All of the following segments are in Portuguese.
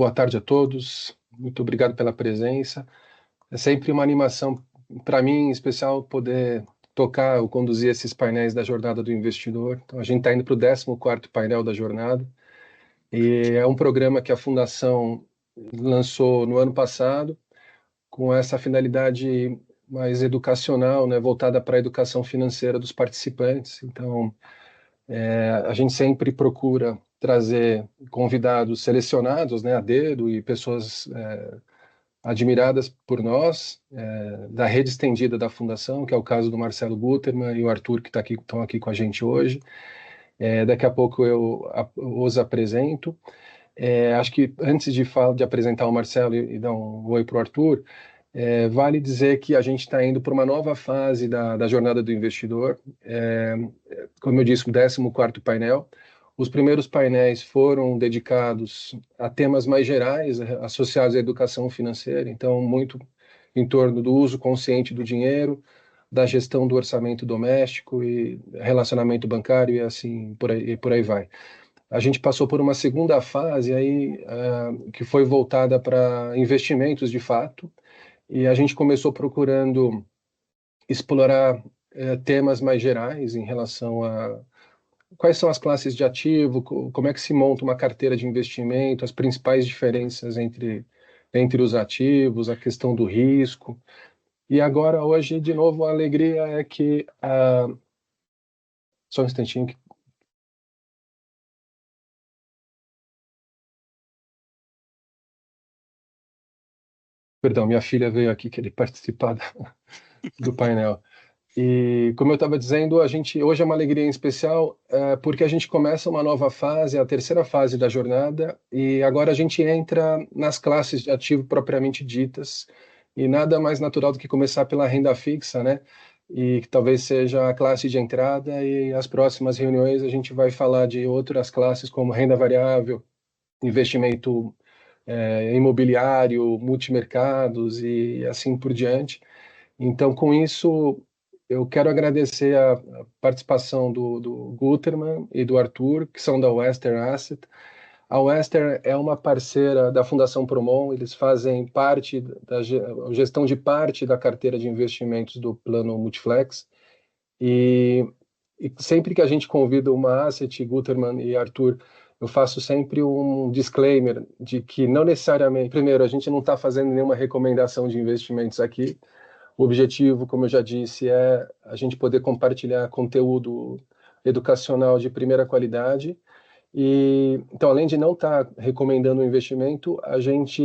Boa tarde a todos, muito obrigado pela presença. É sempre uma animação para mim, em especial, poder tocar ou conduzir esses painéis da Jornada do Investidor. Então, a gente está indo para o 14º painel da jornada, e é um programa que a Fundação lançou no ano passado, com essa finalidade mais educacional, né, voltada para a educação financeira dos participantes. Então, a gente sempre procura trazer convidados selecionados, né, a dedo, e pessoas admiradas por nós, da rede estendida da Fundação, que é o caso do Marcelo Guterman e o Arthur, que estão aqui com a gente hoje. Daqui a pouco eu os apresento. Acho que antes de apresentar o Marcelo e dar um oi para o Arthur, vale dizer que a gente está indo para uma nova fase da jornada do investidor. Como eu disse, o 14º painel. Os primeiros painéis foram dedicados a temas mais gerais associados à educação financeira, então muito em torno do uso consciente do dinheiro, da gestão do orçamento doméstico e relacionamento bancário e assim por aí vai. A gente passou por uma segunda fase aí que foi voltada para investimentos de fato, e a gente começou procurando explorar temas mais gerais em relação a quais são as classes de ativo, como é que se monta uma carteira de investimento, as principais diferenças entre os ativos, a questão do risco. E agora, hoje, de novo, a alegria é que... Só um instantinho. Perdão, minha filha veio aqui querer participar do painel. E, como eu estava dizendo, hoje é uma alegria em especial, porque a gente começa uma nova fase, a terceira fase da jornada, e agora a gente entra nas classes de ativo propriamente ditas, e nada mais natural do que começar pela renda fixa, né? E que talvez seja a classe de entrada, e as próximas reuniões a gente vai falar de outras classes como renda variável, investimento imobiliário, multimercados e assim por diante. Então, com isso, eu quero agradecer a participação do Guterman e do Arthur, que são da Western Asset. A Western é uma parceira da Fundação Promon, eles fazem parte da gestão de parte da carteira de investimentos do Plano Multiflex. E sempre que a gente convida uma asset, Guterman e Arthur, eu faço sempre um disclaimer de que não necessariamente... Primeiro, a gente não está fazendo nenhuma recomendação de investimentos aqui. O objetivo, como eu já disse, é a gente poder compartilhar conteúdo educacional de primeira qualidade. E, então, além de não estar recomendando um investimento, a gente,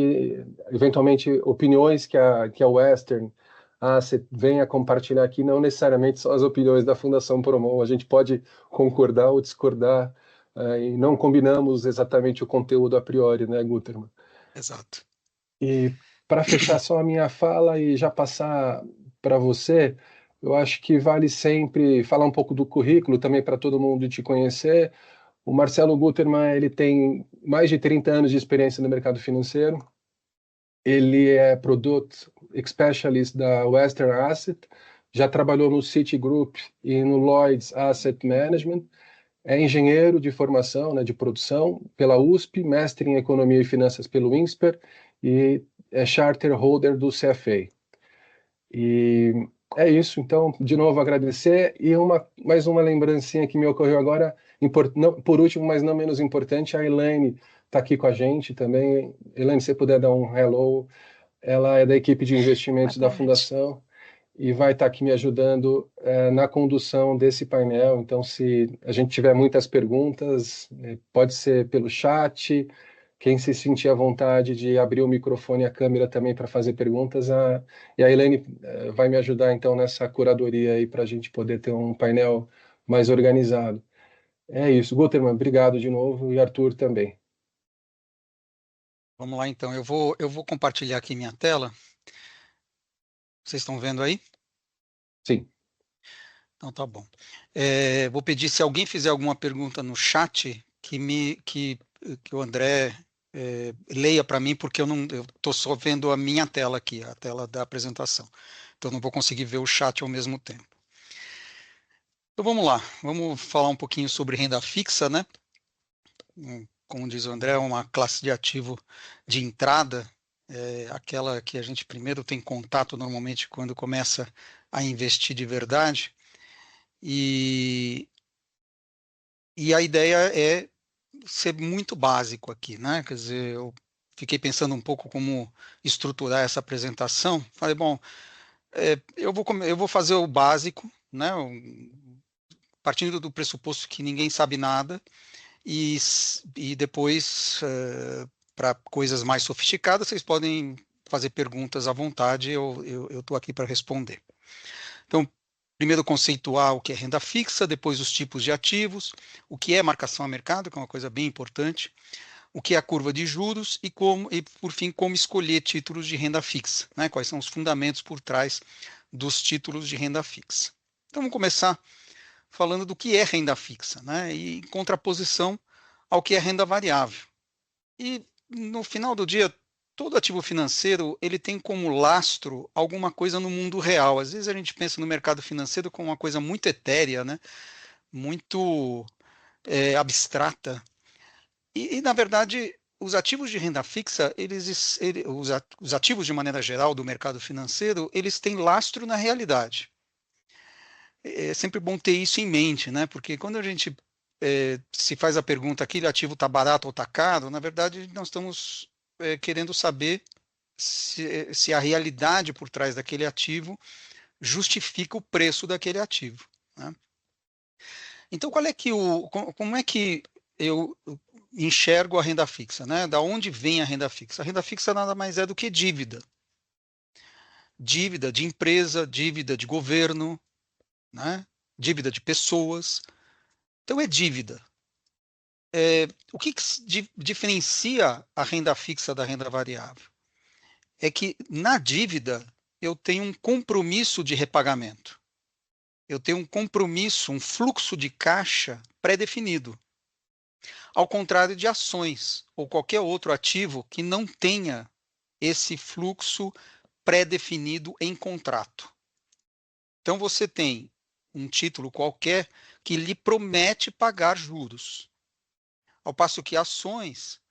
eventualmente, opiniões que a Western Asset venha compartilhar aqui, não necessariamente são as opiniões da Fundação Promon. A gente pode concordar ou discordar, e não combinamos exatamente o conteúdo a priori, né, Guterman? Exato. E para fechar só a minha fala e já passar para você, eu acho que vale sempre falar um pouco do currículo também para todo mundo te conhecer. O Marcelo Guterman, ele tem mais de 30 anos de experiência no mercado financeiro. Ele é Product Specialist da Western Asset, já trabalhou no Citigroup e no Lloyds Asset Management. É engenheiro de formação, né, de produção, pela USP, mestre em Economia e Finanças pelo INSPER e é charter holder do CFA. E é isso, então, de novo, agradecer. E mais uma lembrancinha que me ocorreu agora, por último, mas não menos importante, a Elaine está aqui com a gente também. Elaine, se você puder dar um hello, ela é da equipe de investimentos da Fundação e vai estar aqui me ajudando na condução desse painel. Então, se a gente tiver muitas perguntas, pode ser pelo chat. Quem se sentir à vontade de abrir o microfone e a câmera também para fazer perguntas, e a Elaine vai me ajudar então nessa curadoria aí para a gente poder ter um painel mais organizado. É isso. Guterman, obrigado de novo, e Arthur também. Vamos lá, então. Eu vou compartilhar aqui minha tela. Vocês estão vendo aí? Sim. Então tá bom. Vou pedir, se alguém fizer alguma pergunta no chat, que o André leia para mim, porque eu estou só vendo a minha tela aqui, a tela da apresentação. Então não vou conseguir ver o chat ao mesmo tempo. Então vamos lá, vamos falar um pouquinho sobre renda fixa, né? como diz o André, é uma classe de ativo de entrada, aquela que a gente primeiro tem contato normalmente quando começa a investir de verdade, e, e a ideia é ser muito básico aqui, né? Quer dizer, eu fiquei pensando um pouco como estruturar essa apresentação. Falei, bom, eu vou fazer o básico, né? Partindo do pressuposto que ninguém sabe nada, e depois, para coisas mais sofisticadas, vocês podem fazer perguntas à vontade, eu estou aqui para responder. Então, primeiro conceituar o que é renda fixa, depois os tipos de ativos, o que é marcação a mercado, que é uma coisa bem importante, o que é a curva de juros e, por fim, como escolher títulos de renda fixa, né? Quais são os fundamentos por trás dos títulos de renda fixa. Então, vamos começar falando do que é renda fixa, né? E em contraposição ao que é renda variável. E, no final do dia, todo ativo financeiro ele tem como lastro alguma coisa no mundo real. Às vezes a gente pensa no mercado financeiro como uma coisa muito etérea, né? Muito abstrata. Na verdade, os ativos de renda fixa, os ativos de maneira geral do mercado financeiro, eles têm lastro na realidade. É sempre bom ter isso em mente, né? Porque quando a gente se faz a pergunta, aquele ativo está barato ou está caro, na verdade nós estamos querendo saber se a realidade por trás daquele ativo justifica o preço daquele ativo, né? Então, como é que eu enxergo a renda fixa, né? Da onde vem a renda fixa? A renda fixa nada mais é do que dívida. Dívida de empresa, dívida de governo, né? Dívida de pessoas. Então, é dívida. O que diferencia a renda fixa da renda variável? É que na dívida eu tenho um compromisso de repagamento. Eu tenho um compromisso, um fluxo de caixa pré-definido. Ao contrário de ações ou qualquer outro ativo que não tenha esse fluxo pré-definido em contrato. Então você tem um título qualquer que lhe promete pagar juros. Ao passo que ações,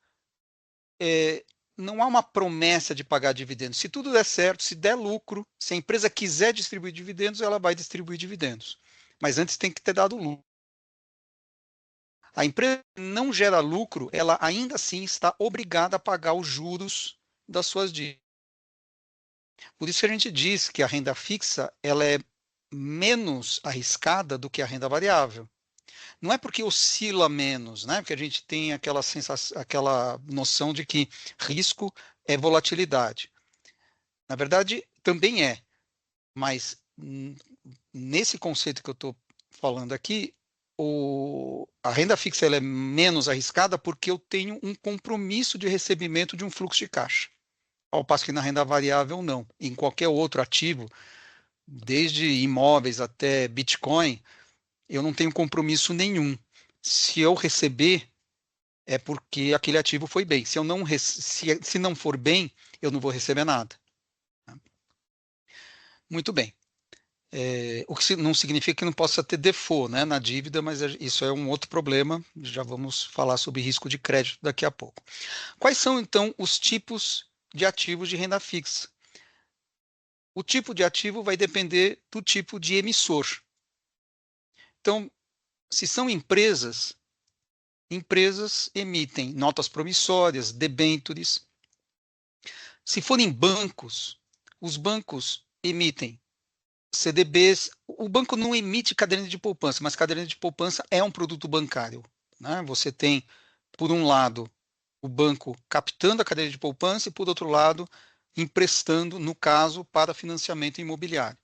não há uma promessa de pagar dividendos. Se tudo der certo, se der lucro, se a empresa quiser distribuir dividendos, ela vai distribuir dividendos. Mas antes tem que ter dado lucro. A empresa não gera lucro, ela ainda assim está obrigada a pagar os juros das suas dívidas. Por isso que a gente diz que a renda fixa ela é menos arriscada do que a renda variável. Não é porque oscila menos, né? Porque a gente tem aquela sensação, aquela noção de que risco é volatilidade. Na verdade, também é, mas nesse conceito que eu estou falando aqui, a renda fixa ela é menos arriscada porque eu tenho um compromisso de recebimento de um fluxo de caixa. Ao passo que na renda variável, não. Em qualquer outro ativo, desde imóveis até Bitcoin, eu não tenho compromisso nenhum. Se eu receber, é porque aquele ativo foi bem. Se não for bem, eu não vou receber nada. Muito bem. O que não significa que não possa ter default, né, na dívida, mas isso é um outro problema. Já vamos falar sobre risco de crédito daqui a pouco. Quais são, então, os tipos de ativos de renda fixa? O tipo de ativo vai depender do tipo de emissor. Então, se são empresas emitem notas promissórias, debêntures. Se forem bancos, os bancos emitem CDBs. O banco não emite caderneta de poupança, mas caderneta de poupança é um produto bancário, né? Você tem, por um lado, o banco captando a caderneta de poupança e, por outro lado, emprestando, no caso, para financiamento imobiliário.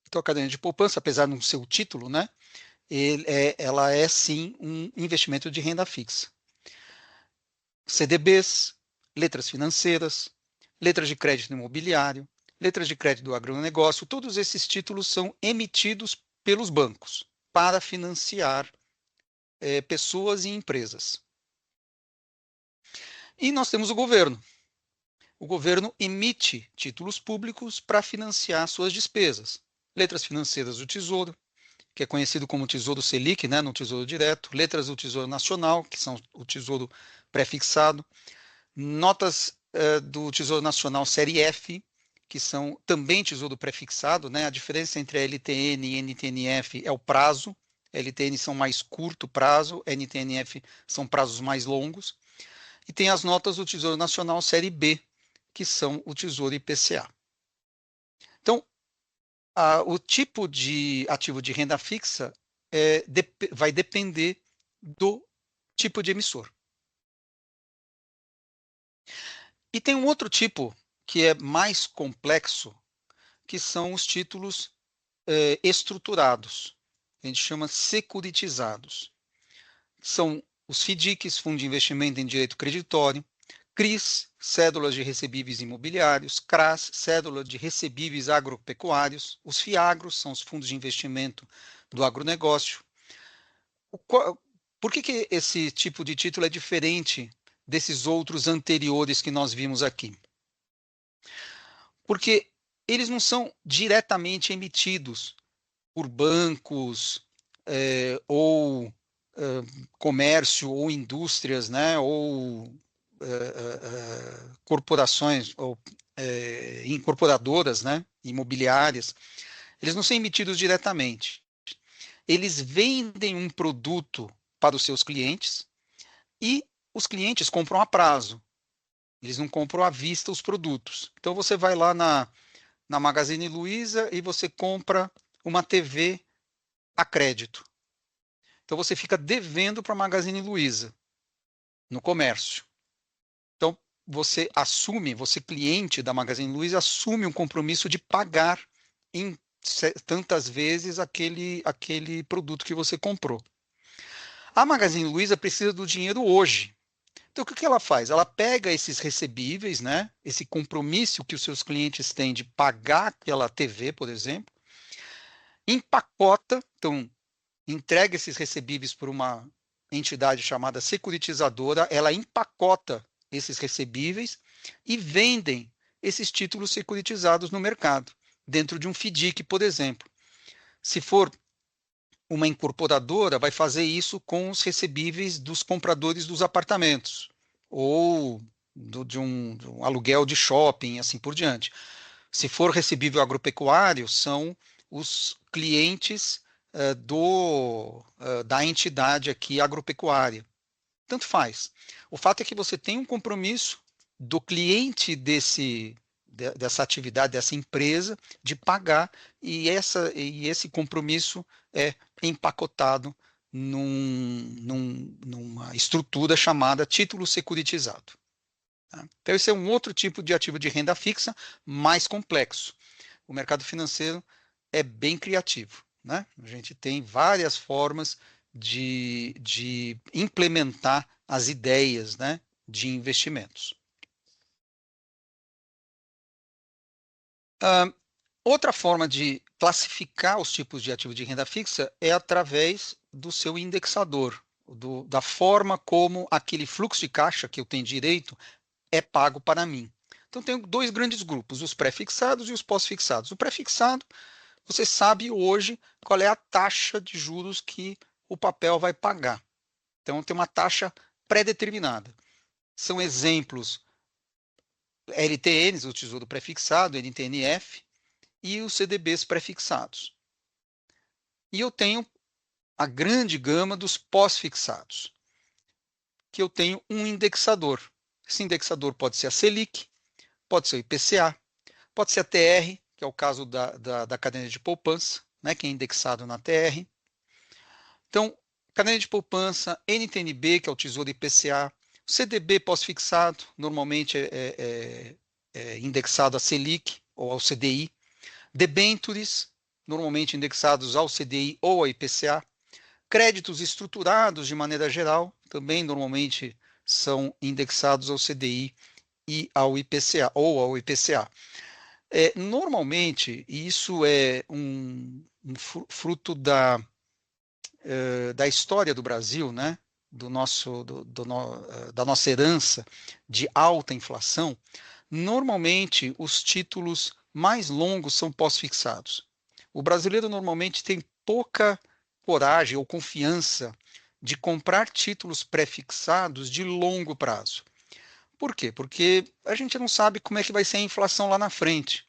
Então, a caderneta de poupança, apesar de não ser o título, né, ela é sim um investimento de renda fixa. CDBs, letras financeiras, letras de crédito imobiliário, letras de crédito do agronegócio, todos esses títulos são emitidos pelos bancos para financiar pessoas e empresas. E nós temos o governo. O governo emite títulos públicos para financiar suas despesas. Letras financeiras do Tesouro, que é conhecido como Tesouro Selic, né, no Tesouro Direto, letras do Tesouro Nacional, que são o Tesouro Pré-fixado, notas do Tesouro Nacional Série F, que são também Tesouro Pré-fixado, né, a diferença entre a LTN e NTNF é o prazo, LTN são mais curto prazo, NTNF são prazos mais longos, e tem as notas do Tesouro Nacional Série B, que são o Tesouro IPCA. Então, o tipo de ativo de renda fixa vai depender do tipo de emissor. E tem um outro tipo que é mais complexo, que são os títulos estruturados. A gente chama securitizados. São os FDICs, Fundo de Investimento em Direito Creditório, CRIs, Cédulas de Recebíveis Imobiliários, CRAs, Cédula de Recebíveis Agropecuários, os FIAGROS, são os fundos de investimento do agronegócio. Por que esse tipo de título é diferente desses outros anteriores que nós vimos aqui? Porque eles não são diretamente emitidos por bancos ou comércio ou indústrias, né, ou corporações ou incorporadoras, né, imobiliárias. Eles não são emitidos diretamente. Eles vendem um produto para os seus clientes e os clientes compram a prazo. Eles não compram à vista os produtos. Então você vai lá na Magazine Luiza e você compra uma TV a crédito. Então você fica devendo para a Magazine Luiza no comércio. Então você cliente da Magazine Luiza, assume um compromisso de pagar em tantas vezes aquele produto que você comprou. A Magazine Luiza precisa do dinheiro hoje. Então, o que ela faz? Ela pega esses recebíveis, né, esse compromisso que os seus clientes têm de pagar aquela TV, por exemplo, empacota, então, entrega esses recebíveis por uma entidade chamada securitizadora, ela empacota esses recebíveis e vendem esses títulos securitizados no mercado, dentro de um FDIC, por exemplo. Se for uma incorporadora, vai fazer isso com os recebíveis dos compradores dos apartamentos, ou de um aluguel de shopping, assim por diante. Se for recebível agropecuário, são os clientes da entidade aqui agropecuária. Tanto faz. O fato é que você tem um compromisso do cliente dessa atividade, dessa empresa, de pagar, e esse compromisso é empacotado numa estrutura chamada título securitizado. Tá? Então, esse é um outro tipo de ativo de renda fixa mais complexo. O mercado financeiro é bem criativo, né? A gente tem várias formas de implementar as ideias, né, de investimentos. Outra forma de classificar os tipos de ativo de renda fixa é através do seu indexador, da forma como aquele fluxo de caixa que eu tenho direito é pago para mim. Então, tenho dois grandes grupos, os pré-fixados e os pós-fixados. O pré-fixado, você sabe hoje qual é a taxa de juros que o papel vai pagar. Então, tem uma taxa pré-determinada. São exemplos LTNs, o Tesouro Pré-fixado, NTNF, e os CDBs pré-fixados. E eu tenho a grande gama dos pós-fixados, que eu tenho um indexador. Esse indexador pode ser a Selic, pode ser o IPCA, pode ser a TR, que é o caso da caderneta de poupança, né, que é indexado na TR. Então, caderneta de poupança, NTNB, que é o Tesouro IPCA, CDB pós-fixado, normalmente é indexado a Selic ou ao CDI, debentures, normalmente indexados ao CDI ou ao IPCA, créditos estruturados de maneira geral, também normalmente são indexados ao CDI e ao IPCA, ou ao IPCA. Normalmente, isso é um fruto da história do Brasil, né? Da nossa herança de alta inflação. Normalmente, os títulos mais longos são pós-fixados. O brasileiro normalmente tem pouca coragem ou confiança de comprar títulos pré-fixados de longo prazo. Por quê? Porque a gente não sabe como é que vai ser a inflação lá na frente.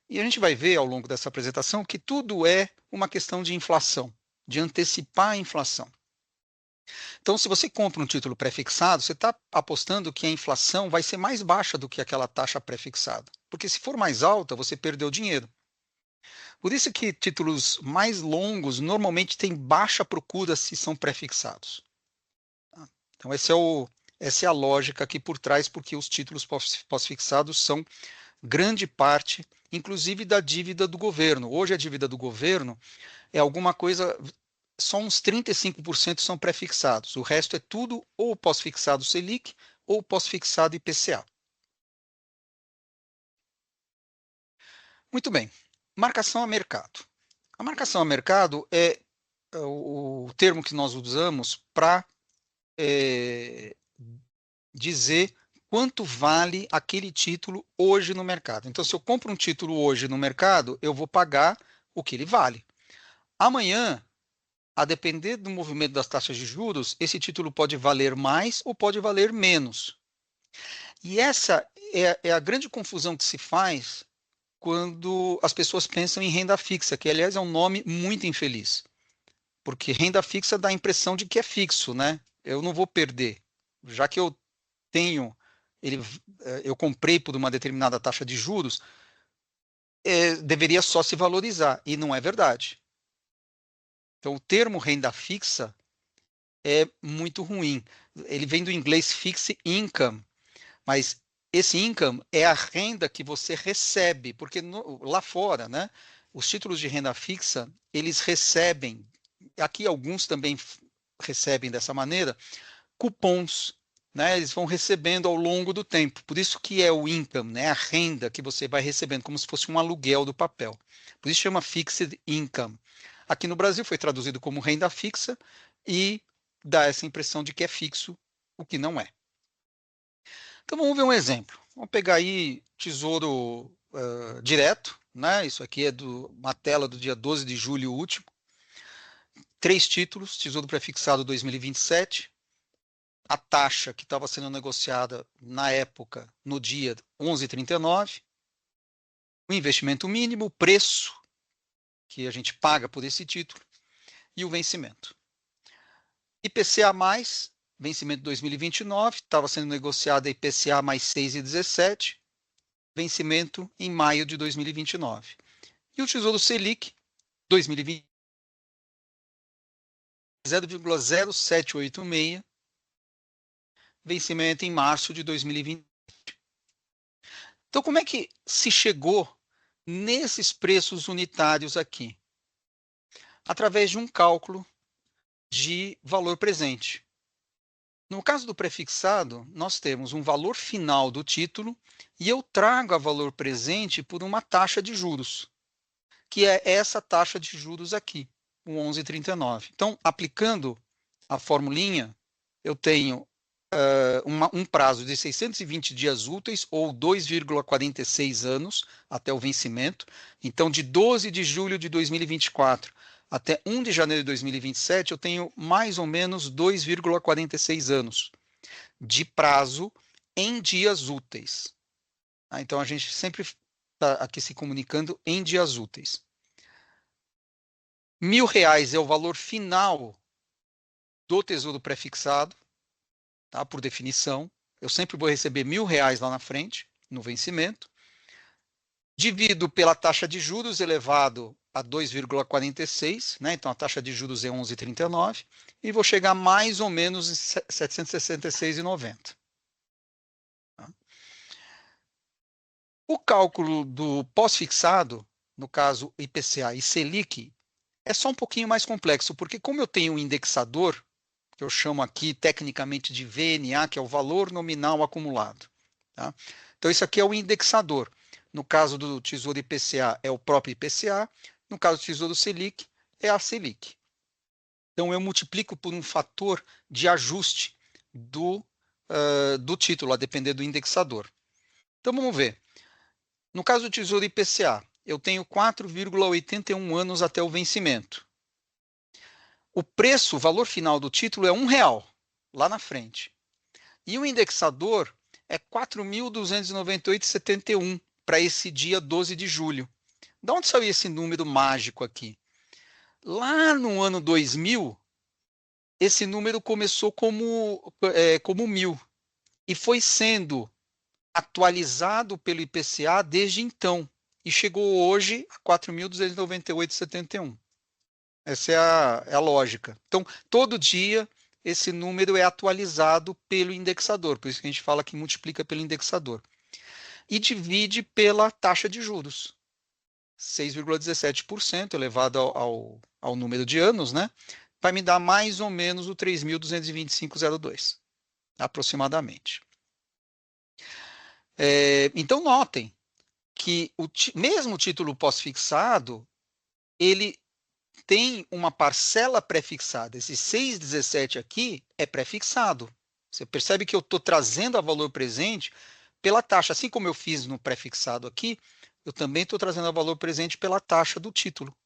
E a gente vai ver ao longo dessa apresentação que tudo é uma questão de inflação, de antecipar a inflação. Então, se você compra um título pré-fixado, você está apostando que a inflação vai ser mais baixa do que aquela taxa pré-fixada. Porque se for mais alta, você perdeu dinheiro. Por isso que títulos mais longos normalmente têm baixa procura se são pré-fixados. Então, essa é a lógica aqui por trás, porque os títulos pós-fixados são grande parte, inclusive da dívida do governo. Hoje a dívida do governo é alguma coisa, só uns 35% são pré-fixados. O resto é tudo ou pós-fixado Selic ou pós-fixado IPCA. Muito bem. Marcação a mercado. A marcação a mercado é o termo que nós usamos para dizer quanto vale aquele título hoje no mercado. Então, se eu compro um título hoje no mercado, eu vou pagar o que ele vale. Amanhã, a depender do movimento das taxas de juros, esse título pode valer mais ou pode valer menos. E essa é a grande confusão que se faz quando as pessoas pensam em renda fixa, que, aliás, é um nome muito infeliz. Porque renda fixa dá a impressão de que é fixo, né? Eu não vou perder. Já que eu tenho, eu comprei por uma determinada taxa de juros, deveria só se valorizar, e não é verdade. Então, o termo renda fixa é muito ruim. Ele vem do inglês fixed income, mas esse income é a renda que você recebe, porque lá fora, né, os títulos de renda fixa, eles recebem, aqui alguns também recebem dessa maneira, cupons, né, eles vão recebendo ao longo do tempo. Por isso que é o income, né, a renda que você vai recebendo, como se fosse um aluguel do papel. Por isso chama fixed income. Aqui no Brasil foi traduzido como renda fixa e dá essa impressão de que é fixo, o que não é. Então vamos ver um exemplo. Vamos pegar aí Tesouro Direto, né? Isso aqui é uma tela do dia 12 de julho último. 3 títulos, Tesouro Prefixado 2027. A taxa que estava sendo negociada na época, no dia 11,39. O investimento mínimo, o preço que a gente paga por esse título e o vencimento. IPCA+, vencimento 2029, estava sendo negociada a IPCA mais 6,17, vencimento em maio de 2029. E o Tesouro Selic, 2020, 0,0786, vencimento em março de 2020. Então, como é que se chegou nesses preços unitários aqui? Através de um cálculo de valor presente. No caso do prefixado, nós temos um valor final do título e eu trago a valor presente por uma taxa de juros, que é essa taxa de juros aqui, o 11,39. Então, aplicando a formulinha, eu tenho um prazo de 620 dias úteis, ou 2,46 anos até o vencimento. Então, de 12 de julho de 2024 até 1 de janeiro de 2027, eu tenho mais ou menos 2,46 anos de prazo em dias úteis. Então, a gente sempre está aqui se comunicando em dias úteis. R$1.000 é o valor final do tesouro prefixado, tá? Por definição. Eu sempre vou receber R$1.000 lá na frente, no vencimento. Divido pela taxa de juros elevado a 2,46, né? Então a taxa de juros é 11,39, e vou chegar mais ou menos em 766,90. Tá? O cálculo do pós-fixado, no caso IPCA e Selic, é só um pouquinho mais complexo, porque como eu tenho um indexador, que eu chamo aqui tecnicamente de VNA, que é o valor nominal acumulado. Tá? Então isso aqui é o indexador. No caso do Tesouro IPCA é o próprio IPCA, no caso do Tesouro Selic é a Selic. Então eu multiplico por um fator de ajuste do título, a depender do indexador. Então vamos ver. No caso do Tesouro IPCA, eu tenho 4,81 anos até o vencimento. o preço, o valor final do título é R$1, lá na frente. E o indexador é 4.298,71 para esse dia 12 de julho. De onde saiu esse número mágico aqui? Lá no ano 2000, esse número começou como 1.000 e foi sendo atualizado pelo IPCA desde então e chegou hoje a 4.298,71. Essa é a lógica. Então, todo dia esse número é atualizado pelo indexador, por isso que a gente fala que multiplica pelo indexador. E divide pela taxa de juros. 6,17% elevado ao número de anos, né? Vai me dar mais ou menos o 3.225,02, aproximadamente. Então, notem que mesmo o título pós-fixado, ele tem uma parcela pré-fixada. Esse 6,17 aqui é pré-fixado. Você percebe que eu estou trazendo a valor presente pela taxa. Assim como eu fiz no pré-fixado aqui, eu também estou trazendo a valor presente pela taxa do título.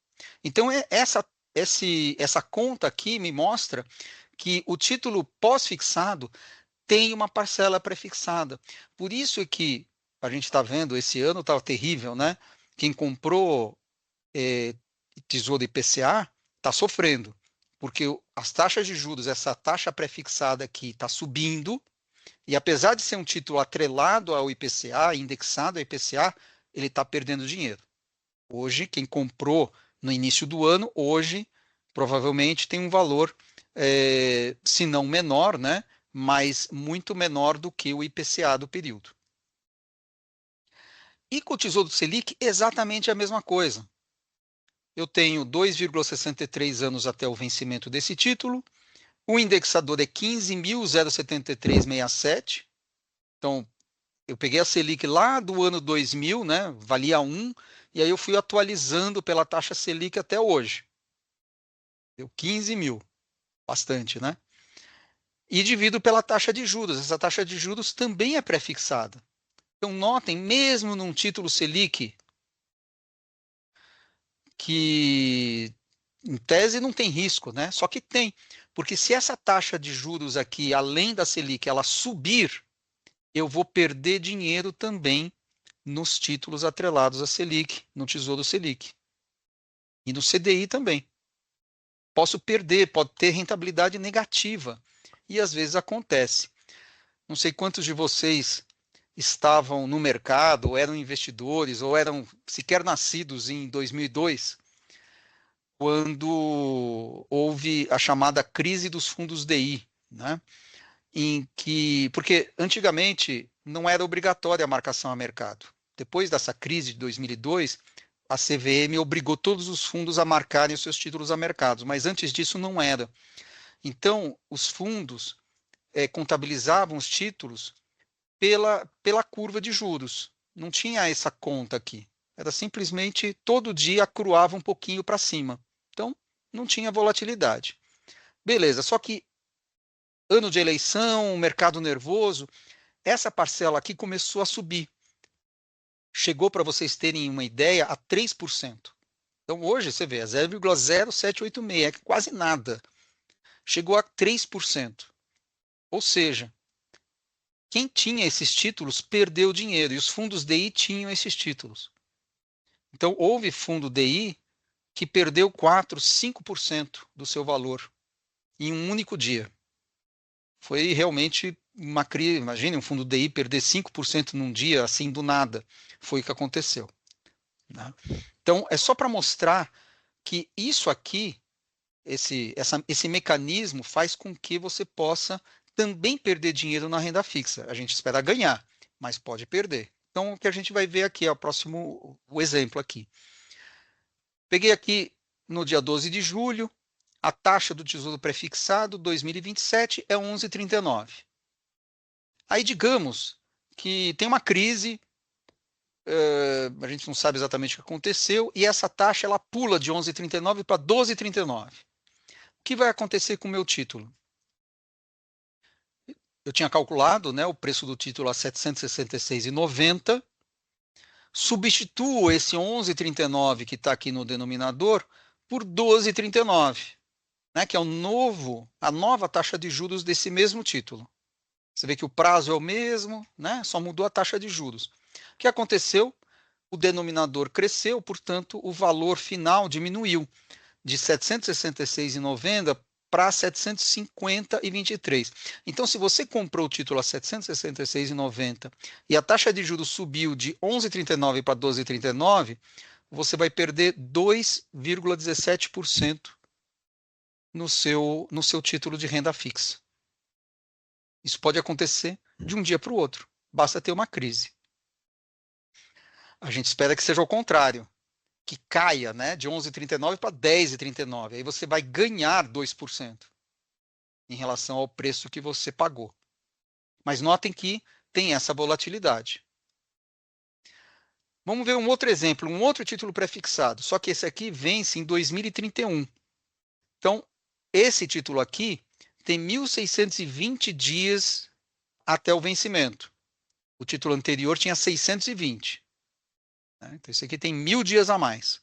Então, essa conta aqui me mostra que o título pós-fixado tem uma parcela pré-fixada. Por isso é que a gente está vendo, esse ano estava terrível, né? Quem comprou Tesouro IPCA está sofrendo, porque as taxas de juros, essa taxa pré-fixada aqui está subindo, e apesar de ser um título atrelado ao IPCA, indexado ao IPCA, ele está perdendo dinheiro. Hoje, quem comprou no início do ano, hoje, provavelmente tem um valor, se não menor, né, mas muito menor do que o IPCA do período. E com o Tesouro Selic, exatamente a mesma coisa. Eu tenho 2,63 anos até o vencimento desse título, o indexador é 15.073,67, então eu peguei a Selic lá do ano 2000, né, valia 1, e aí eu fui atualizando pela taxa Selic até hoje. Deu 15 mil, bastante, né? E divido pela taxa de juros, essa taxa de juros também é pré-fixada. Então notem, mesmo num título Selic, que em tese não tem risco, né? Só que tem, porque se essa taxa de juros aqui, além da Selic, ela subir, eu vou perder dinheiro também nos títulos atrelados à Selic, no Tesouro Selic. E no CDI também. Posso perder, pode ter rentabilidade negativa. E às vezes acontece. Não sei quantos de vocês estavam no mercado, ou eram investidores, ou eram sequer nascidos em 2002, quando houve a chamada crise dos fundos DI, né? Porque antigamente não era obrigatória a marcação a mercado. Depois dessa crise de 2002, a CVM obrigou todos os fundos a marcarem os seus títulos a mercado, mas antes disso não era. Então, os fundos contabilizavam os títulos pela curva de juros. Não tinha essa conta aqui. Era simplesmente todo dia acruava um pouquinho para cima. Então, não tinha volatilidade. Beleza, só que ano de eleição, mercado nervoso, essa parcela aqui começou a subir. Chegou, para vocês terem uma ideia, a 3%. Então, hoje, você vê, é 0,0786, é quase nada. Chegou a 3%. Ou seja, quem tinha esses títulos perdeu dinheiro, e os fundos DI tinham esses títulos. Então, houve fundo DI que perdeu 4%, 5% do seu valor em um único dia. Foi realmente uma crise. Imagine um fundo DI perder 5% num dia, assim, do nada. Foi o que aconteceu, né? Então, é só para mostrar que isso aqui, esse mecanismo faz com que você possa também perder dinheiro na renda fixa. A gente espera ganhar, mas pode perder. Então, o que a gente vai ver aqui é o exemplo aqui. Peguei aqui no dia 12 de julho, a taxa do Tesouro Prefixado 2027 é 11,39. Aí, digamos que tem uma crise, a gente não sabe exatamente o que aconteceu, e essa taxa ela pula de 11,39 para 12,39. O que vai acontecer com o meu título? Eu tinha calculado, né, o preço do título a R$ 766,90, substituo esse 11,39 que está aqui no denominador por 12,39. né, que é a nova taxa de juros desse mesmo título. Você vê que o prazo é o mesmo, né, só mudou a taxa de juros. O que aconteceu? O denominador cresceu, portanto, o valor final diminuiu de 766,90 para 750,23. Então, se você comprou o título a 766,90 e a taxa de juros subiu de 11,39 para 12,39, você vai perder 2,17% no seu título de renda fixa. Isso pode acontecer de um dia para o outro. Basta ter uma crise. A gente espera que seja o contrário, que caia, né, de 11,39 para 10,39. Aí você vai ganhar 2% em relação ao preço que você pagou. Mas notem que tem essa volatilidade. Vamos ver um outro exemplo, um outro título pré-fixado, só que esse aqui vence em 2031. Então, esse título aqui tem 1.620 dias até o vencimento. O título anterior tinha 620. Então, esse aqui tem 1.000 dias a mais.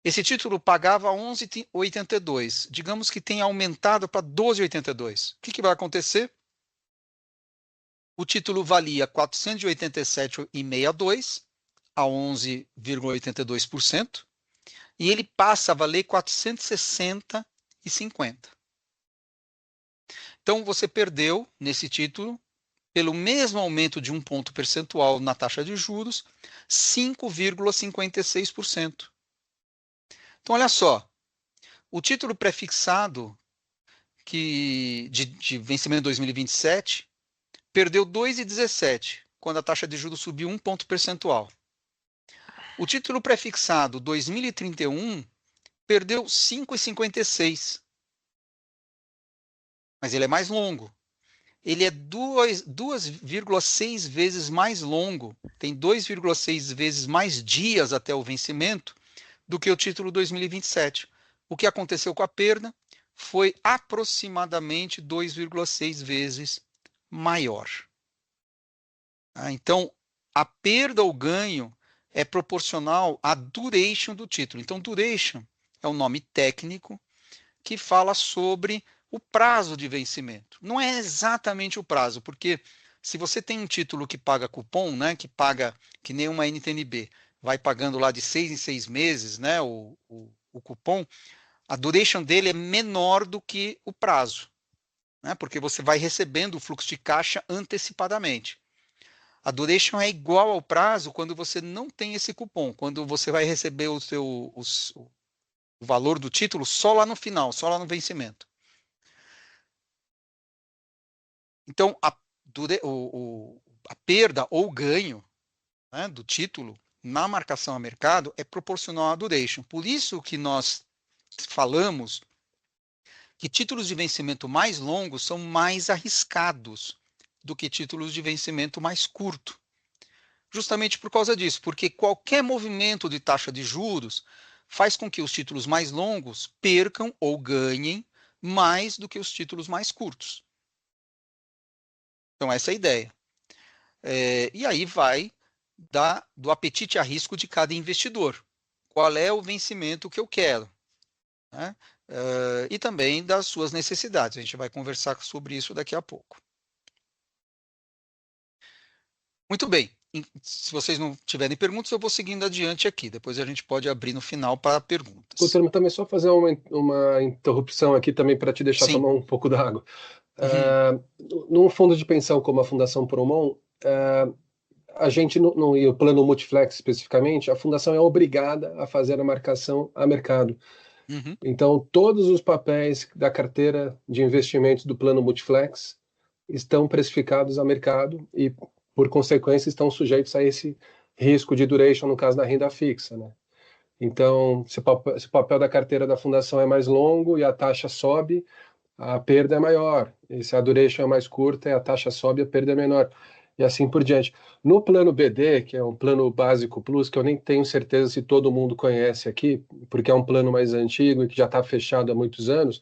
Esse título pagava 11,82. Digamos que tenha aumentado para 12,82. O que vai acontecer? O título valia 487,62 a 11,82%, e ele passa a valer 460,50. Então, você perdeu, nesse título, pelo mesmo aumento de 1 ponto percentual na taxa de juros, 5,56%. Então, olha só, o título pré-fixado de vencimento em 2027 perdeu 2,17 quando a taxa de juros subiu 1 ponto percentual. O título pré-fixado 2031 perdeu 5,56, mas ele é mais longo. Ele é 2,6 vezes mais longo, tem 2,6 vezes mais dias até o vencimento do que o título 2027. O que aconteceu com a perda foi aproximadamente 2,6 vezes maior. Então, a perda ou ganho é proporcional à duration do título. Então, duration é um nome técnico que fala sobre o prazo de vencimento. Não é exatamente o prazo, porque se você tem um título que paga cupom, né, que paga que nem uma NTNB, vai pagando lá de 6 em 6 meses, né, o cupom, a duration dele é menor do que o prazo, né, porque você vai recebendo o fluxo de caixa antecipadamente. A duration é igual ao prazo quando você não tem esse cupom, quando você vai receber o valor do título só lá no final, só lá no vencimento. Então, a perda ou ganho, né, do título na marcação a mercado é proporcional à duration. Por isso que nós falamos que títulos de vencimento mais longos são mais arriscados do que títulos de vencimento mais curto. Justamente por causa disso, porque qualquer movimento de taxa de juros faz com que os títulos mais longos percam ou ganhem mais do que os títulos mais curtos. Então, essa é a ideia. E aí vai do apetite a risco de cada investidor. Qual é o vencimento que eu quero? Né? E também das suas necessidades. A gente vai conversar sobre isso daqui a pouco. Muito bem. Se vocês não tiverem perguntas, eu vou seguindo adiante aqui. Depois a gente pode abrir no final para perguntas. Doutor, também só fazer uma interrupção aqui também para te deixar tomar um pouco d'água. Num fundo de pensão como a Fundação Promon, a gente, e o plano Multiflex especificamente, a fundação é obrigada a fazer a marcação a mercado. Então, todos os papéis da carteira de investimentos do plano Multiflex estão precificados a mercado e, por consequência, estão sujeitos a esse risco de duration no caso da renda fixa, né? Então, se o papel da carteira da fundação é mais longo e a taxa sobe, a perda é maior. E se a duration é mais curta e a taxa sobe, a perda é menor. E assim por diante. No plano BD, que é um plano básico plus, que eu nem tenho certeza se todo mundo conhece aqui, porque é um plano mais antigo e que já está fechado há muitos anos,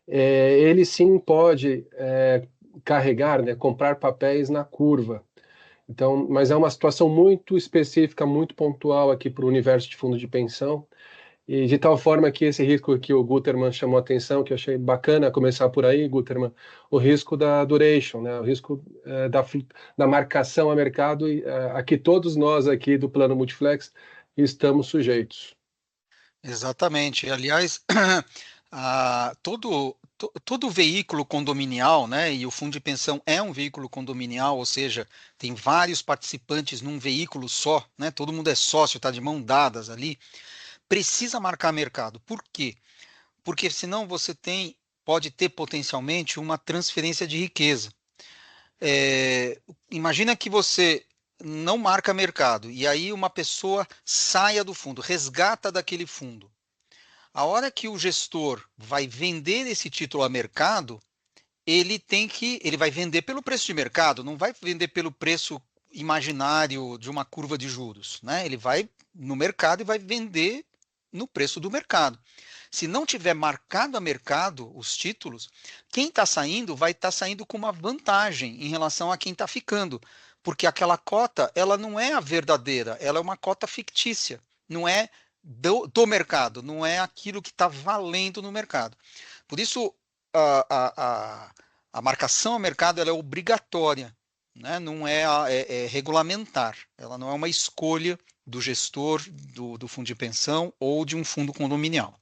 ele sim pode carregar, né, comprar papéis na curva. Então, mas é uma situação muito específica, muito pontual aqui para o universo de fundo de pensão. E de tal forma que esse risco que o Guterman chamou a atenção, que eu achei bacana começar por aí, Guterman, o risco da duration, né? O risco da marcação a mercado, a que todos nós aqui do Plano Multiflex estamos sujeitos. Exatamente. Aliás, todo veículo condominial, né, e o fundo de pensão é um veículo condominial, ou seja, tem vários participantes num veículo só, né, todo mundo é sócio, está de mão dadas ali, precisa marcar mercado. Por quê? Porque senão pode ter potencialmente uma transferência de riqueza. Imagina que você não marca mercado e aí uma pessoa saia do fundo, resgata daquele fundo. A hora que o gestor vai vender esse título a mercado, ele vai vender pelo preço de mercado, não vai vender pelo preço imaginário de uma curva de juros, né? Ele vai no mercado e vai vender no preço do mercado. Se não tiver marcado a mercado os títulos, quem está saindo vai estar saindo com uma vantagem em relação a quem está ficando, porque aquela cota ela não é a verdadeira, ela é uma cota fictícia, não é do mercado, não é aquilo que está valendo no mercado. Por isso, a marcação a mercado ela é obrigatória, né? Não é regulamentar, ela não é uma escolha do gestor do fundo de pensão ou de um fundo condominial.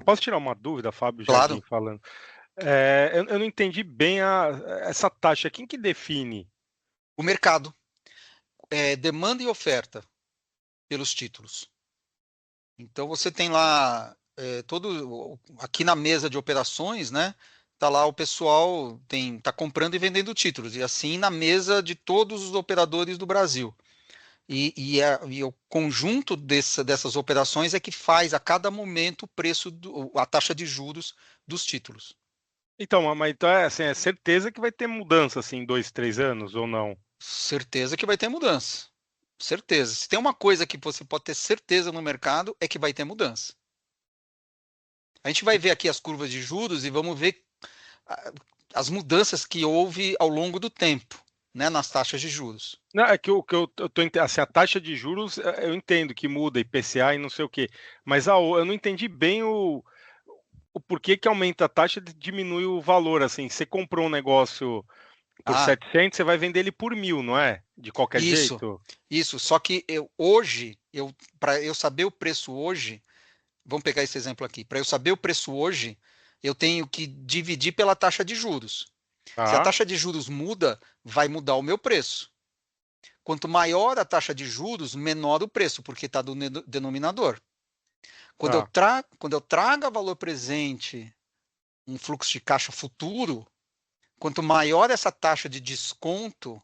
Posso tirar uma dúvida, Fábio Jardim Claro. falando? Eu não entendi bem essa taxa. Quem que define? O mercado. Demanda e oferta pelos títulos. Então você tem lá aqui na mesa de operações, né? Tá lá o pessoal tá comprando e vendendo títulos e assim na mesa de todos os operadores do Brasil. E o conjunto dessas operações é que faz a cada momento o preço, a taxa de juros dos títulos. Então, mas então assim, é certeza que vai ter mudança assim, em 2, 3 anos ou não? Certeza que vai ter mudança. Certeza. Se tem uma coisa que você pode ter certeza no mercado, é que vai ter mudança. A gente vai ver aqui as curvas de juros e vamos ver as mudanças que houve ao longo do tempo, né, nas taxas de juros. Não, é que eu tô assim, a taxa de juros eu entendo que muda IPCA e não sei o quê, mas eu não entendi bem o porquê que aumenta a taxa e diminui o valor. Assim, você comprou um negócio por 700, você vai vender ele por 1.000, não é? De qualquer jeito? Isso. Só que hoje, para eu saber o preço hoje, vamos pegar esse exemplo aqui. Para eu saber o preço hoje, eu tenho que dividir pela taxa de juros. Se a taxa de juros muda, vai mudar o meu preço. Quanto maior a taxa de juros, menor o preço, porque está do denominador. Quando eu trago a valor presente um fluxo de caixa futuro, quanto maior essa taxa de desconto,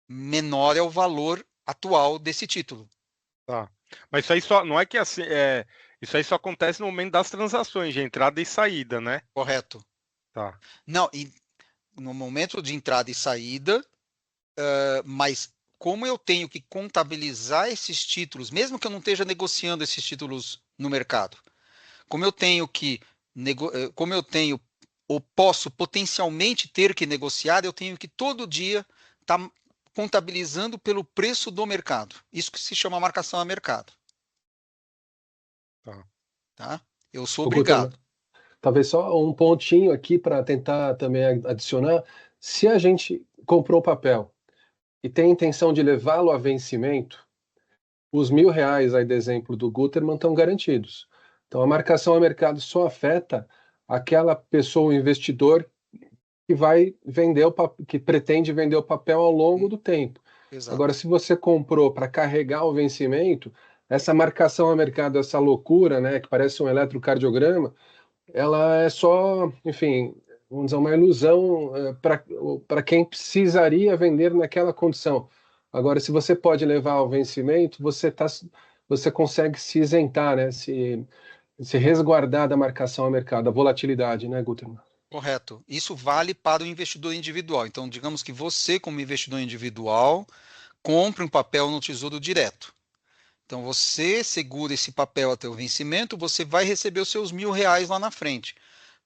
menor é o valor atual desse título. Tá. Mas isso aí só não é que assim, isso aí só acontece no momento das transações de entrada e saída, né? Correto. Tá. Não, e no momento de entrada e saída, mas como eu tenho que contabilizar esses títulos, mesmo que eu não esteja negociando esses títulos no mercado, como eu tenho ou posso potencialmente ter que negociar, eu tenho que todo dia estar contabilizando pelo preço do mercado. Isso que se chama marcação a mercado. Tá? Eu sou obrigado. Talvez só um pontinho aqui para tentar também adicionar. Se a gente comprou o papel e tem a intenção de levá-lo a vencimento, os R$ 1.000 aí de exemplo do Guterman estão garantidos. Então a marcação a mercado só afeta aquela pessoa, o investidor, que vai vender que pretende vender o papel ao longo do tempo. Exato. Agora, se você comprou para carregar o vencimento, essa marcação a mercado, essa loucura, né, que parece um eletrocardiograma, ela é só, enfim, vamos dizer, uma ilusão para quem precisaria vender naquela condição. Agora, se você pode levar ao vencimento, você consegue se isentar, né, se resguardar da marcação a mercado, da volatilidade, né, Guterman? Correto. Isso vale para o investidor individual. Então, digamos que você, como investidor individual, compre um papel no Tesouro Direto. Então, você segura esse papel até o vencimento, você vai receber os seus R$ 1.000 lá na frente.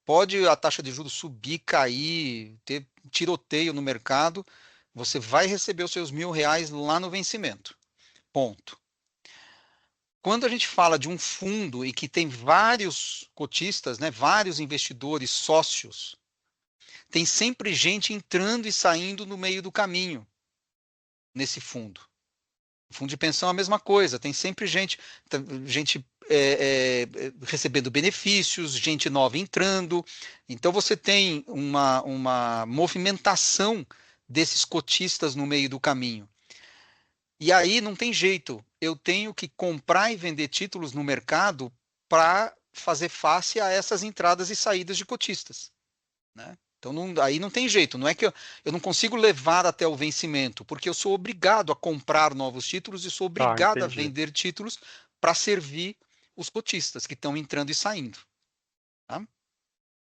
Pode a taxa de juros subir, cair, ter tiroteio no mercado, você vai receber os seus R$ 1.000 lá no vencimento. Ponto. quando a gente fala de um fundo e que tem vários cotistas, né, vários investidores sócios, tem sempre gente entrando e saindo no meio do caminho nesse fundo. Fundo de pensão é a mesma coisa, tem sempre gente recebendo benefícios, gente nova entrando. Então você tem uma movimentação desses cotistas no meio do caminho. E aí não tem jeito, eu tenho que comprar e vender títulos no mercado para fazer face a essas entradas e saídas de cotistas, né? Então aí não tem jeito, não é que eu não consigo levar até o vencimento, porque eu sou obrigado a comprar novos títulos e sou obrigado a vender títulos para servir os cotistas que estão entrando e saindo.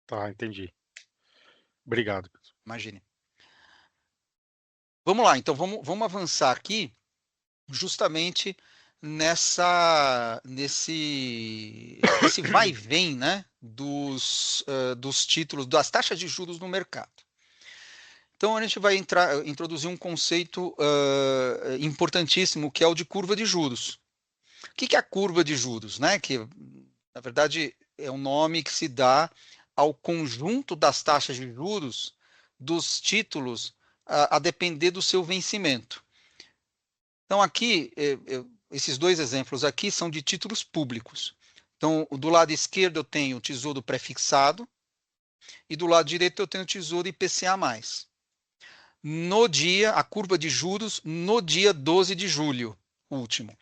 Tá, entendi. Obrigado. Imagine. Vamos lá, então vamos avançar aqui justamente nesse vai e vem, né, dos títulos, das taxas de juros no mercado. Então a gente vai introduzir um conceito importantíssimo, que é o de curva de juros. O que é a curva de juros, né? Que na verdade é um nome que se dá ao conjunto das taxas de juros dos títulos a depender do seu vencimento. Então aqui, esses dois exemplos aqui são de títulos públicos. Então do lado esquerdo eu tenho o Tesouro Prefixado e do lado direito eu tenho o Tesouro IPCA+. No dia, a curva de juros no dia 12 de julho, último.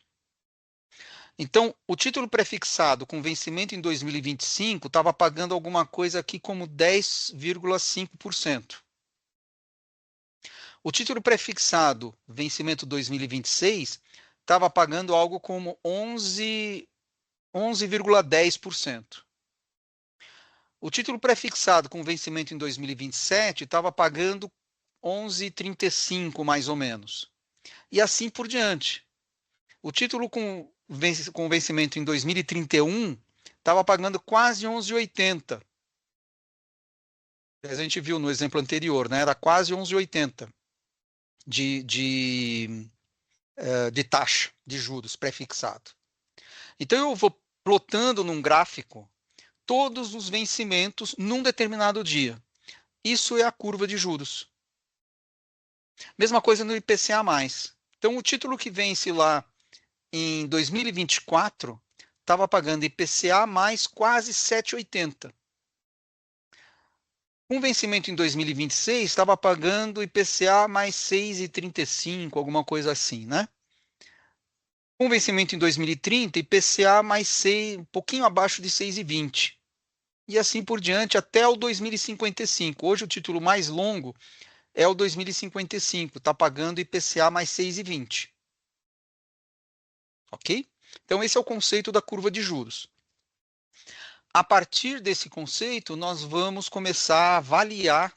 Então, o título prefixado com vencimento em 2025 estava pagando alguma coisa aqui como 10,5%. O título prefixado vencimento 2026 estava pagando algo como 11,10%. O título prefixado com vencimento em 2027 estava pagando 11,35 mais ou menos. E assim por diante. O título com vencimento em 2031 estava pagando quase 11,80. A gente viu no exemplo anterior, né? Era quase 11,80 de taxa de juros prefixado. Então eu vou plotando num gráfico todos os vencimentos num determinado dia. Isso é a curva de juros. Mesma coisa no IPCA+. Então o título que vence lá em 2024 estava pagando IPCA mais quase 7,80. Com vencimento em 2026, estava pagando IPCA mais 6,35, alguma coisa assim, né? Com vencimento em 2030, IPCA mais 6, um pouquinho abaixo de 6,20. E assim por diante até o 2055. Hoje o título mais longo é o 2055, está pagando IPCA mais 6,20. Ok? Então esse é o conceito da curva de juros. A partir desse conceito, nós vamos começar a avaliar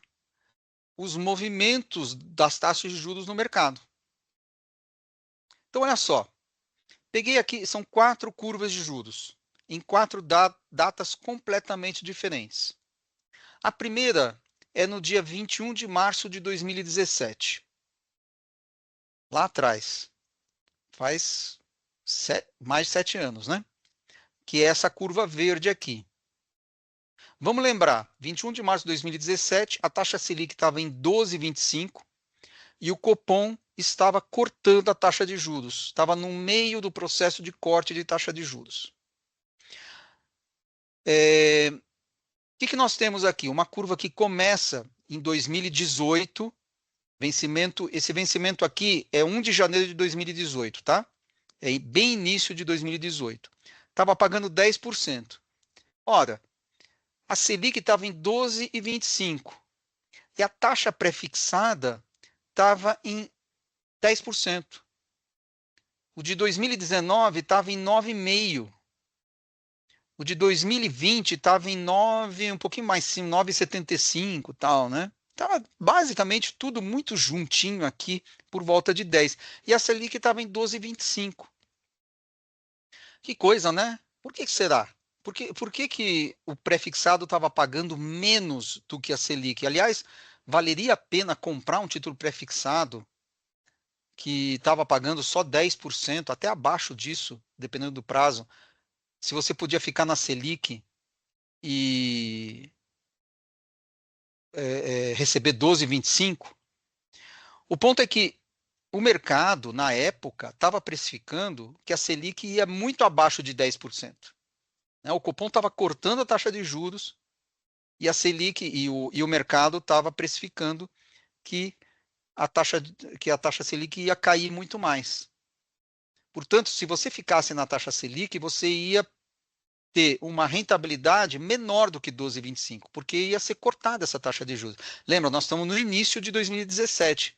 os movimentos das taxas de juros no mercado. Então, olha só. Peguei aqui, são 4 curvas de juros, em 4 datas completamente diferentes. A primeira é no dia 21 de março de 2017. Lá atrás. Faz mais de 7 anos, né? Que é essa curva verde aqui. Vamos lembrar, 21 de março de 2017, a taxa Selic estava em 12,25 e o Copom estava cortando a taxa de juros, estava no meio do processo de corte de taxa de juros. O que nós temos aqui? Uma curva que começa em 2018, esse vencimento aqui é 1 de janeiro de 2018, tá? É bem início de 2018. Estava pagando 10%. Ora, a Selic estava em 12,25 e a taxa prefixada estava em 10%. O de 2019 estava em 9,5%. O de 2020 estava em 9, um pouquinho mais, 9,75 e tal, né? Estava basicamente tudo muito juntinho aqui, por volta de 10. E a Selic estava em 12,25. Que coisa, né? Por que será? Por que o prefixado estava pagando menos do que a Selic? Aliás, valeria a pena comprar um título prefixado que estava pagando só 10%, até abaixo disso, dependendo do prazo, se você podia ficar na Selic e receber 12,25%. O ponto é que o mercado, na época, estava precificando que a Selic ia muito abaixo de 10%. O Copom estava cortando a taxa de juros e a Selic e o mercado estava precificando que a taxa Selic ia cair muito mais. Portanto, se você ficasse na taxa Selic, você ia ter uma rentabilidade menor do que 12,25, porque ia ser cortada essa taxa de juros. Lembra, nós estamos no início de 2017.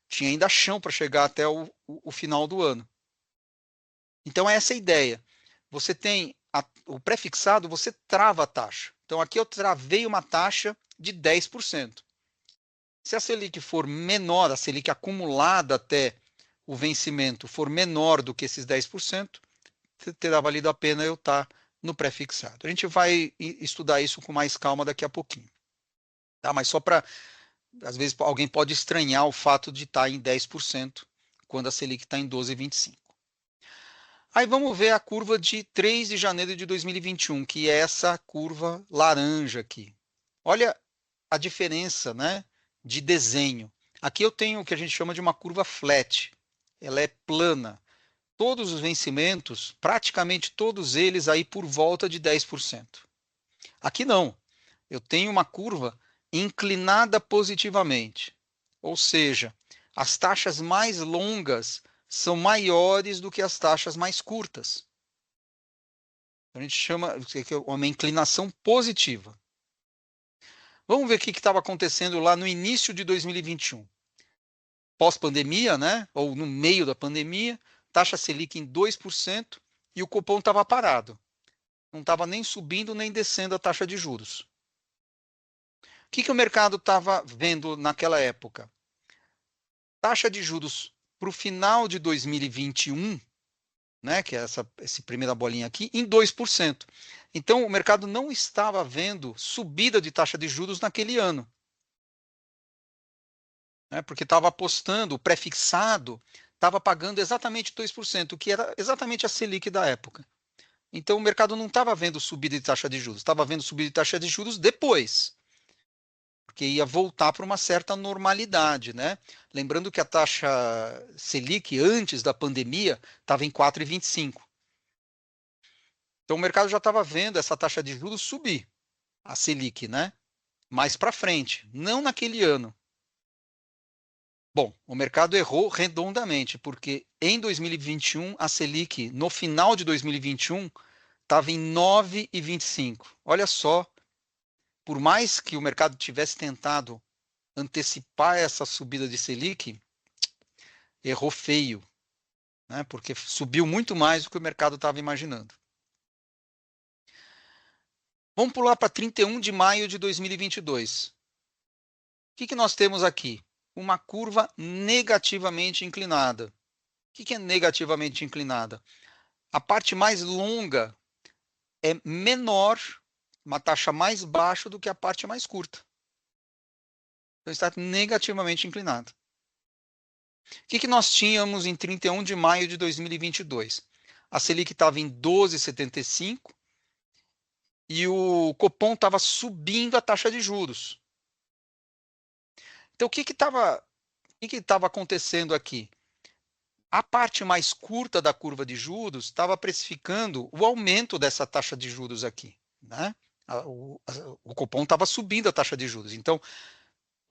Tinha ainda chão para chegar até o final do ano. Então, essa é a ideia. Você tem o pré-fixado, você trava a taxa. Então, aqui eu travei uma taxa de 10%. Se a Selic for menor, a Selic acumulada até o vencimento for menor do que esses 10%, terá valido a pena eu estar no pré-fixado. A gente vai estudar isso com mais calma daqui a pouquinho. Tá? Mas só para, às vezes, alguém pode estranhar o fato de estar em 10% quando a Selic está em 12,25. Aí vamos ver a curva de 3 de janeiro de 2021, que é essa curva laranja aqui. Olha a diferença, né, de desenho. Aqui eu tenho o que a gente chama de uma curva flat. Ela é plana. Todos os vencimentos, praticamente todos eles aí por volta de 10%. Aqui não. Eu tenho uma curva inclinada positivamente. Ou seja, as taxas mais longas são maiores do que as taxas mais curtas. A gente chama de uma inclinação positiva. Vamos ver o que estava acontecendo lá no início de 2021. Pós-pandemia, né? Ou no meio da pandemia, taxa Selic em 2% e o Copom estava parado. Não estava nem subindo nem descendo a taxa de juros. O que o mercado estava vendo naquela época? Taxa de juros para o final de 2021, né, que é essa primeira bolinha aqui, em 2%. Então, o mercado não estava vendo subida de taxa de juros naquele ano. Né, porque estava apostando, o pré-fixado estava pagando exatamente 2%, que era exatamente a Selic da época. Então, o mercado não estava vendo subida de taxa de juros, estava vendo subida de taxa de juros depois, porque ia voltar para uma certa normalidade, né? Lembrando que a taxa Selic, antes da pandemia, estava em 4,25. Então, o mercado já estava vendo essa taxa de juros subir, a Selic, né? Mais para frente, não naquele ano. Bom, o mercado errou redondamente, porque em 2021, a Selic, no final de 2021, estava em 9,25. Olha só, por mais que o mercado tivesse tentado antecipar essa subida de Selic, errou feio, né? Porque subiu muito mais do que o mercado estava imaginando. Vamos pular para 31 de maio de 2022. O que nós temos aqui? Uma curva negativamente inclinada. O que é negativamente inclinada? A parte mais longa é menor, uma taxa mais baixa do que a parte mais curta. Então está negativamente inclinado. O que nós tínhamos em 31 de maio de 2022? A Selic estava em 12,75 e o Copom estava subindo a taxa de juros. Então, o que estava acontecendo aqui? A parte mais curta da curva de juros estava precificando o aumento dessa taxa de juros aqui, né? O Copom estava subindo a taxa de juros. Então,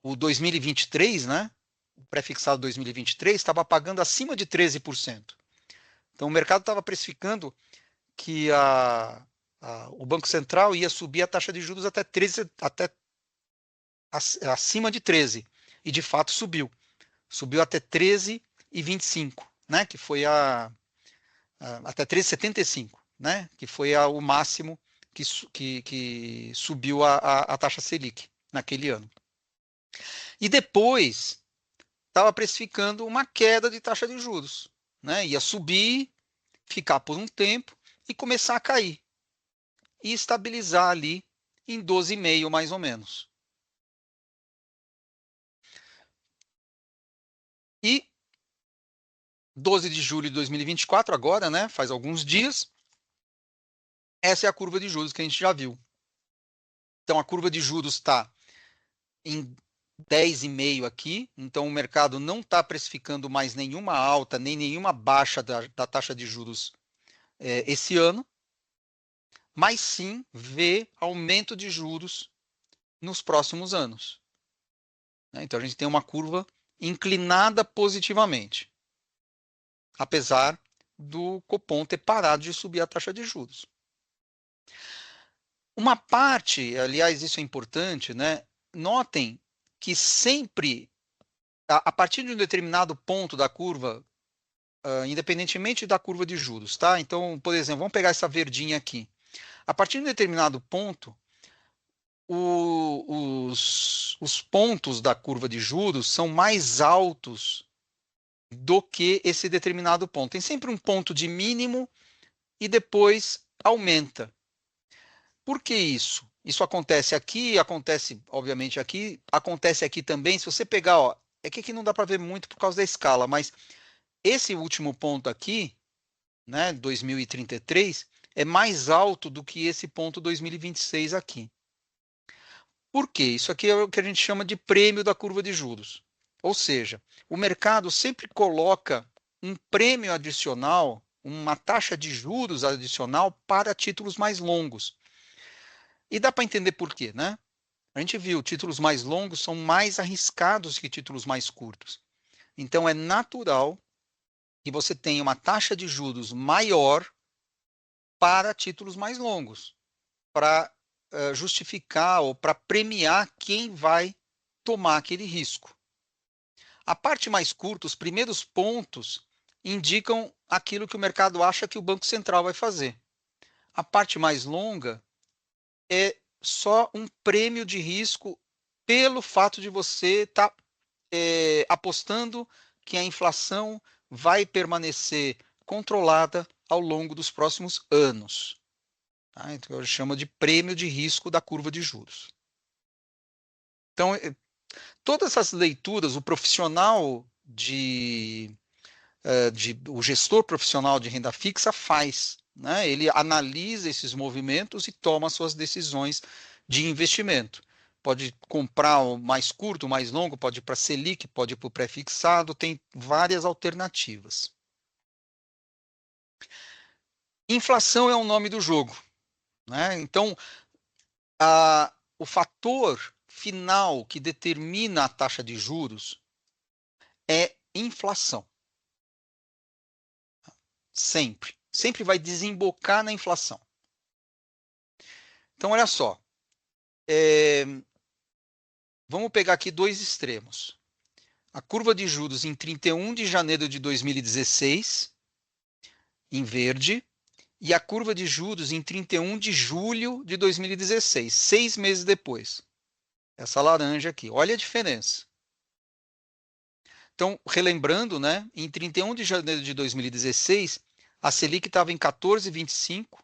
o 2023, né? O pré-fixado 2023 estava pagando acima de 13%. Então, o mercado estava precificando que o Banco Central ia subir a taxa de juros até acima de 13%. E, de fato, subiu. Subiu até 13,25%, né? Que foi até 13,75%, né? Que foi o máximo que subiu a taxa Selic naquele ano. E depois estava precificando uma queda de taxa de juros, né? Ia subir, ficar por um tempo e começar a cair e estabilizar ali em 12,5 mais ou menos. E 12 de julho de 2024, agora, né? Faz alguns dias. Essa é a curva de juros que a gente já viu. Então, a curva de juros está em 10,5 aqui, então o mercado não está precificando mais nenhuma alta, nem nenhuma baixa da taxa de juros esse ano, mas sim vê aumento de juros nos próximos anos. Então, a gente tem uma curva inclinada positivamente, apesar do Copom ter parado de subir a taxa de juros. Uma parte, aliás, isso é importante, né? Notem que sempre, a partir de um determinado ponto da curva, independentemente da curva de juros, tá? Então, por exemplo, vamos pegar essa verdinha aqui. A partir de um determinado ponto, os pontos da curva de juros são mais altos do que esse determinado ponto. Tem sempre um ponto de mínimo e depois aumenta. Por que isso? Isso acontece aqui, acontece, obviamente, aqui, acontece aqui também. Se você pegar, ó, é que aqui não dá para ver muito por causa da escala, mas esse último ponto aqui, né, 2033, é mais alto do que esse ponto 2026 aqui. Por quê? Isso aqui é o que a gente chama de prêmio da curva de juros. Ou seja, o mercado sempre coloca um prêmio adicional, uma taxa de juros adicional para títulos mais longos. E dá para entender por quê, né? A gente viu, títulos mais longos são mais arriscados que títulos mais curtos. Então, é natural que você tenha uma taxa de juros maior para títulos mais longos, para justificar ou para premiar quem vai tomar aquele risco. A parte mais curta, os primeiros pontos, indicam aquilo que o mercado acha que o Banco Central vai fazer. A parte mais longa é só um prêmio de risco pelo fato de você estar apostando que a inflação vai permanecer controlada ao longo dos próximos anos. Tá? Então, eu chamo de prêmio de risco da curva de juros. Então, todas essas leituras, o profissional o gestor profissional de renda fixa faz. Né? Ele analisa esses movimentos e toma suas decisões de investimento. Pode comprar o mais curto, o mais longo, pode ir para Selic, pode ir para o pré-fixado, tem várias alternativas. Inflação é o nome do jogo. Né? Então, o fator final que determina a taxa de juros é inflação. Sempre. Sempre vai desembocar na inflação. Então, olha só. Vamos pegar aqui dois extremos. A curva de juros em 31 de janeiro de 2016, em verde, e a curva de juros em 31 de julho de 2016, 6 meses depois. Essa laranja aqui. Olha a diferença. Então, relembrando, né, em 31 de janeiro de 2016, a Selic estava em 14,25,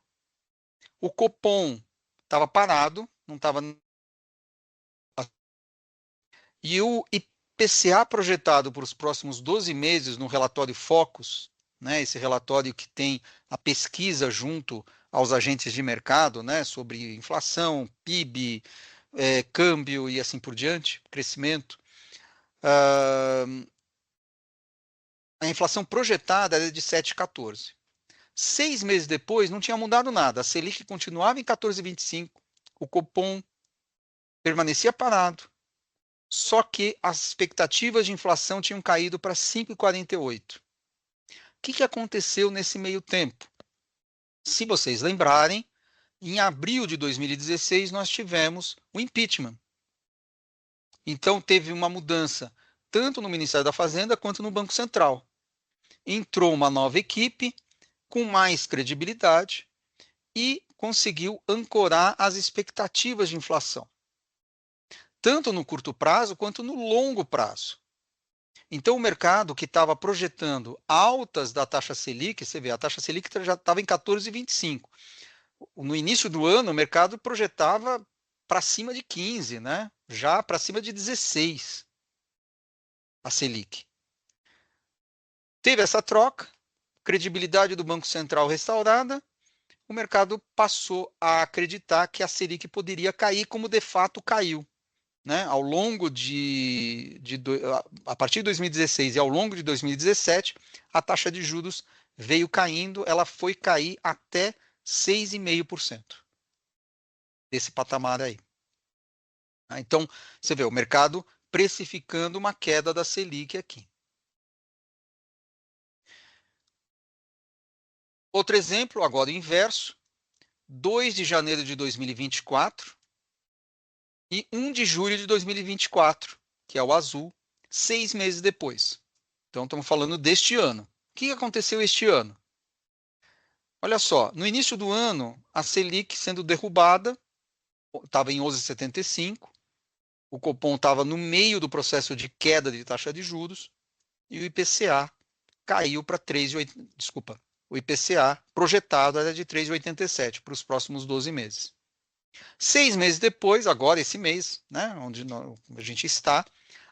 o Copom estava parado, não estava. E o IPCA projetado para os próximos 12 meses no relatório Focus, né, esse relatório que tem a pesquisa junto aos agentes de mercado, né, sobre inflação, PIB, câmbio e assim por diante, crescimento. A inflação projetada era de 7,14. 6 meses depois, não tinha mudado nada. A Selic continuava em 14,25, o Copom permanecia parado, só que as expectativas de inflação tinham caído para 5,48. O que aconteceu nesse meio tempo? Se vocês lembrarem, em abril de 2016, nós tivemos o impeachment. Então, teve uma mudança tanto no Ministério da Fazenda quanto no Banco Central. Entrou uma nova equipe com mais credibilidade e conseguiu ancorar as expectativas de inflação, tanto no curto prazo quanto no longo prazo. Então, o mercado que estava projetando altas da taxa Selic, você vê, a taxa Selic já estava em 14,25. No início do ano, o mercado projetava para cima de 15, né? Já para cima de 16 a Selic. teve essa troca, credibilidade do Banco Central restaurada, o mercado passou a acreditar que a Selic poderia cair, como de fato caiu. Né? Ao longo a partir de 2016 e ao longo de 2017, a taxa de juros veio caindo, ela foi cair até 6,5%. Desse patamar aí. Então, você vê o mercado precificando uma queda da Selic aqui. Outro exemplo, agora o inverso, 2 de janeiro de 2024 e 1 de julho de 2024, que é o azul, 6 meses depois. Então, estamos falando deste ano. O que aconteceu este ano? Olha só, no início do ano, a Selic sendo derrubada, estava em 11,75, o Copom estava no meio do processo de queda de taxa de juros, e o IPCA caiu para 3,80, desculpa, o IPCA projetado era de 3,87 para os próximos 12 meses. 6 meses depois, agora esse mês, né, onde a gente está,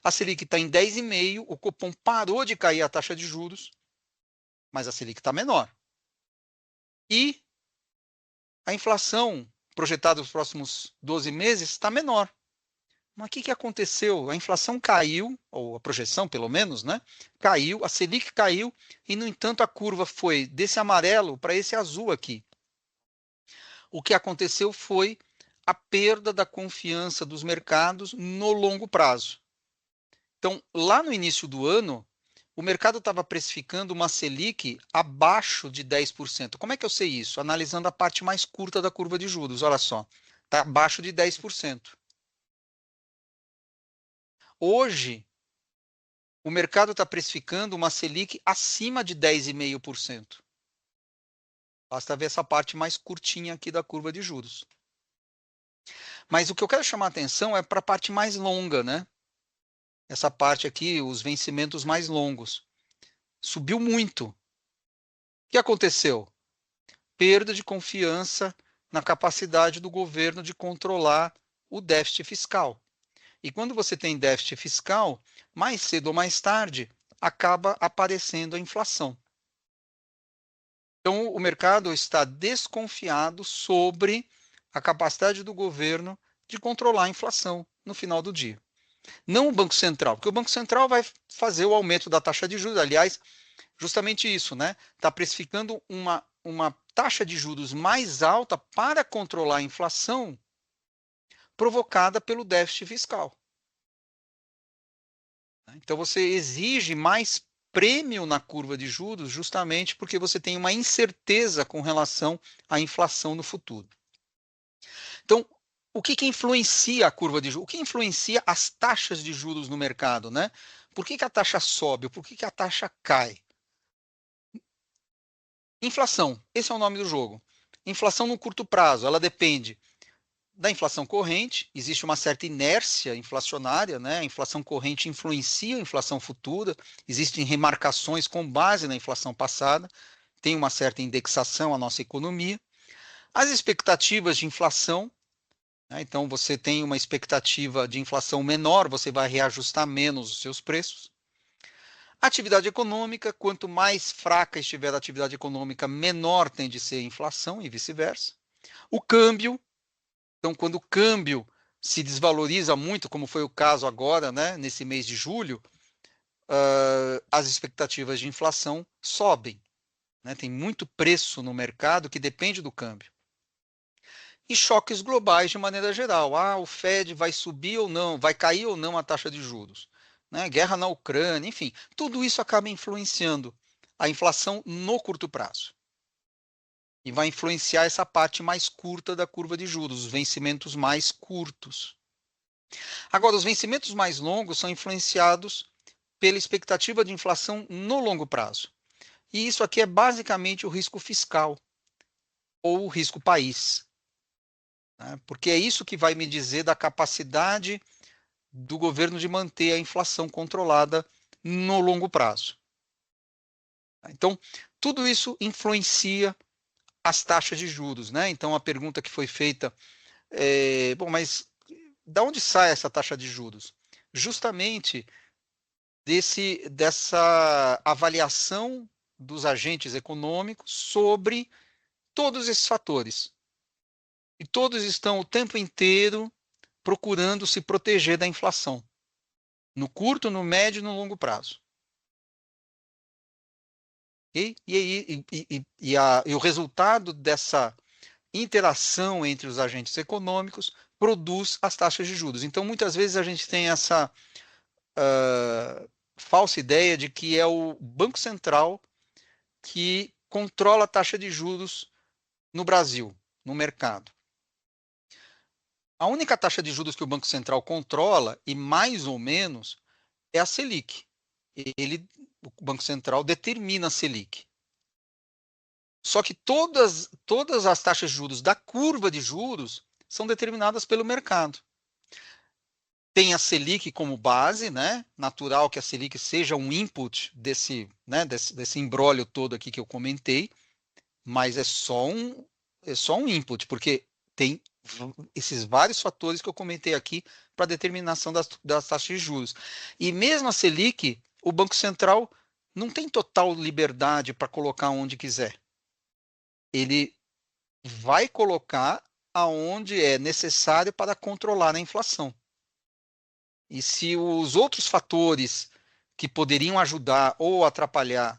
a Selic está em 10,5, o Copom parou de cair a taxa de juros, mas a Selic está menor. E a inflação projetada nos próximos 12 meses está menor. Mas o que aconteceu? A inflação caiu, ou a projeção pelo menos, né? Caiu, a Selic caiu, e no entanto a curva foi desse amarelo para esse azul aqui. O que aconteceu foi a perda da confiança dos mercados no longo prazo. Então, lá no início do ano, o mercado estava precificando uma Selic abaixo de 10%. Como é que eu sei isso? Analisando a parte mais curta da curva de juros, olha só, está abaixo de 10%. Hoje, o mercado está precificando uma Selic acima de 10,5%. Basta ver essa parte mais curtinha aqui da curva de juros. Mas o que eu quero chamar a atenção é para a parte mais longa, né? Essa parte aqui, os vencimentos mais longos. Subiu muito. O que aconteceu? Perda de confiança na capacidade do governo de controlar o déficit fiscal. E quando você tem déficit fiscal, mais cedo ou mais tarde, acaba aparecendo a inflação. Então, o mercado está desconfiado sobre a capacidade do governo de controlar a inflação no final do dia. Não o Banco Central, porque o Banco Central vai fazer o aumento da taxa de juros. Aliás, justamente isso, né? Está precificando uma taxa de juros mais alta para controlar a inflação provocada pelo déficit fiscal. Então, você exige mais prêmio na curva de juros justamente porque você tem uma incerteza com relação à inflação no futuro. Então, o que influencia a curva de juros? O que influencia as taxas de juros no mercado, né? Por que a taxa sobe? Por que a taxa cai? Inflação, esse é o nome do jogo. Inflação no curto prazo, ela depende da inflação corrente, existe uma certa inércia inflacionária, né? A inflação corrente influencia a inflação futura, existem remarcações com base na inflação passada, tem uma certa indexação à nossa economia. As expectativas de inflação, né? Então você tem uma expectativa de inflação menor, você vai reajustar menos os seus preços. Atividade econômica, quanto mais fraca estiver a atividade econômica, menor tem de ser a inflação e vice-versa. O câmbio, então quando o câmbio se desvaloriza muito, como foi o caso agora, né, nesse mês de julho, as expectativas de inflação sobem. Né? Tem muito preço no mercado que depende do câmbio. E choques globais de maneira geral. O Fed vai subir ou não, vai cair ou não a taxa de juros. Né? Guerra na Ucrânia, enfim, tudo isso acaba influenciando a inflação no curto prazo. E vai influenciar essa parte mais curta da curva de juros, os vencimentos mais curtos. Agora, os vencimentos mais longos são influenciados pela expectativa de inflação no longo prazo. E isso aqui é basicamente o risco fiscal ou o risco país. Né? Porque é isso que vai me dizer da capacidade do governo de manter a inflação controlada no longo prazo. Então, tudo isso influencia as taxas de juros, né? Então, a pergunta que foi feita bom, mas de onde sai essa taxa de juros? Justamente dessa avaliação dos agentes econômicos sobre todos esses fatores. E todos estão o tempo inteiro procurando se proteger da inflação, no curto, no médio e no longo prazo. E o resultado dessa interação entre os agentes econômicos produz as taxas de juros. Então, muitas vezes a gente tem essa falsa ideia de que é o Banco Central que controla a taxa de juros no Brasil, no mercado. A única taxa de juros que o Banco Central controla, e mais ou menos, é a Selic. O Banco Central determina a Selic. Só que todas as taxas de juros da curva de juros são determinadas pelo mercado. Tem a Selic como base, né? Natural que a Selic seja um input desse imbróglio todo aqui que eu comentei, mas é só um input, porque tem esses vários fatores que eu comentei aqui para a determinação das taxas de juros. E mesmo a Selic, o Banco Central não tem total liberdade para colocar onde quiser. Ele vai colocar aonde é necessário para controlar a inflação. E se os outros fatores que poderiam ajudar ou atrapalhar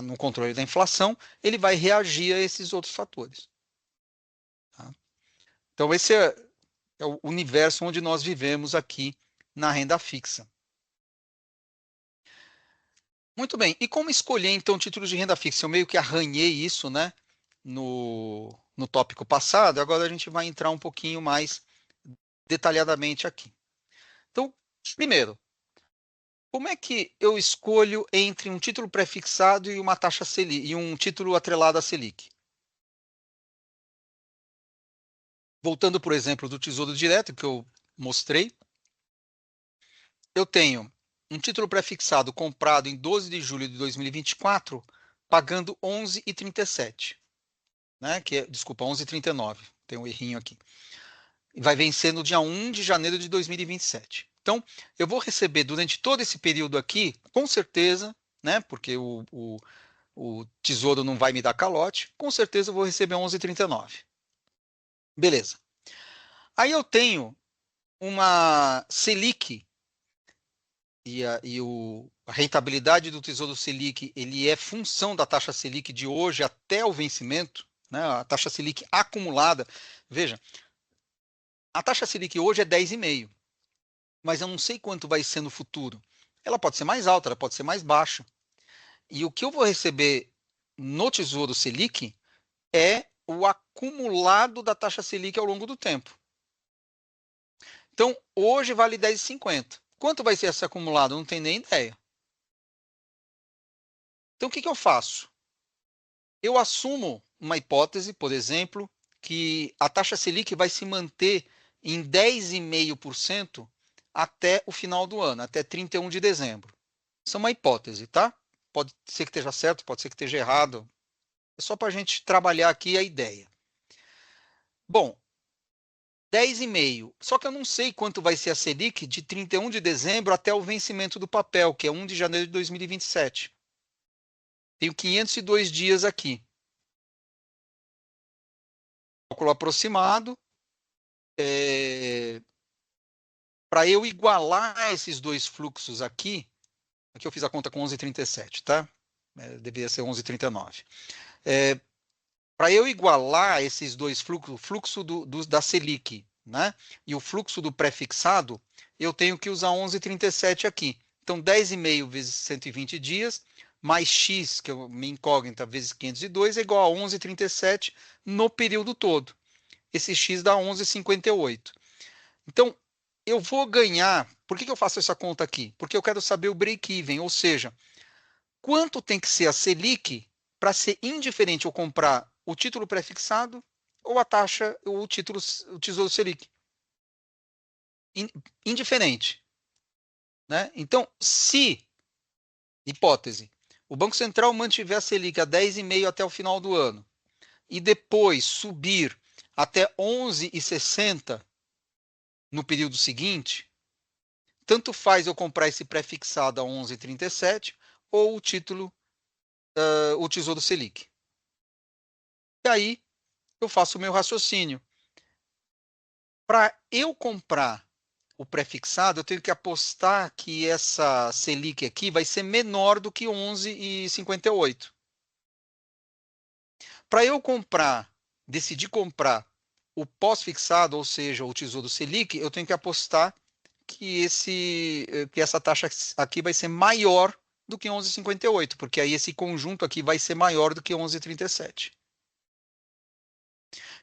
no controle da inflação, ele vai reagir a esses outros fatores. Tá? Então, esse é o universo onde nós vivemos aqui na renda fixa. Muito bem. E como escolher, então, títulos de renda fixa? Eu meio que arranhei isso, né, no tópico passado. Agora a gente vai entrar um pouquinho mais detalhadamente aqui. Então, primeiro, como é que eu escolho entre um título prefixado e uma taxa Selic, e um título atrelado à Selic? Voltando, por exemplo, do Tesouro Direto, que eu mostrei, eu tenho um título prefixado comprado em 12 de julho de 2024, pagando 11,37, né? Desculpa, 11,39. Tem um errinho aqui. Vai vencer no dia 1 de janeiro de 2027. Então, eu vou receber durante todo esse período aqui, com certeza, né? Porque o Tesouro não vai me dar calote, com certeza eu vou receber 11,39. Beleza. Aí eu tenho uma Selic, e a rentabilidade do Tesouro Selic, ele é função da taxa Selic de hoje até o vencimento, né? A taxa Selic acumulada. Veja, a taxa Selic hoje é 10,5, mas eu não sei quanto vai ser no futuro. Ela pode ser mais alta, ela pode ser mais baixa. E o que eu vou receber no Tesouro Selic é o acumulado da taxa Selic ao longo do tempo. Então, hoje vale 10,50. Quanto vai ser esse acumulado? Eu não tenho nem ideia. Então, o que eu faço? Eu assumo uma hipótese, por exemplo, que a taxa Selic vai se manter em 10,5% até o final do ano, até 31 de dezembro. Isso é uma hipótese, tá? Pode ser que esteja certo, pode ser que esteja errado. É só para a gente trabalhar aqui a ideia. Bom, 10,5. Só que eu não sei quanto vai ser a Selic de 31 de dezembro até o vencimento do papel, que é 1 de janeiro de 2027. Tenho 502 dias aqui. Cálculo aproximado. Para eu igualar esses dois fluxos aqui eu fiz a conta com 11,37, tá? Deveria ser 11,39. Para eu igualar esses dois fluxos, o fluxo da Selic, né, e o fluxo do prefixado, eu tenho que usar 11,37 aqui. Então, 10,5 vezes 120 dias, mais x, que é minha incógnita, vezes 502, é igual a 11,37 no período todo. Esse x dá 11,58. Então, eu vou ganhar... Por que eu faço essa conta aqui? Porque eu quero saber o break-even, ou seja, quanto tem que ser a Selic para ser indiferente eu comprar o título prefixado ou a taxa, ou o Tesouro Selic. Indiferente. Né? Então, se, hipótese, o Banco Central mantiver a Selic a 10,5 até o final do ano e depois subir até 11,60 no período seguinte, tanto faz eu comprar esse pré-fixado a 11,37 ou o título, o Tesouro Selic. E aí eu faço o meu raciocínio. Para eu comprar o pré-fixado, eu tenho que apostar que essa Selic aqui vai ser menor do que 11,58. Para eu decidir comprar o pós-fixado, ou seja, o Tesouro Selic, eu tenho que apostar que essa taxa aqui vai ser maior do que 11,58, porque aí esse conjunto aqui vai ser maior do que 11,37.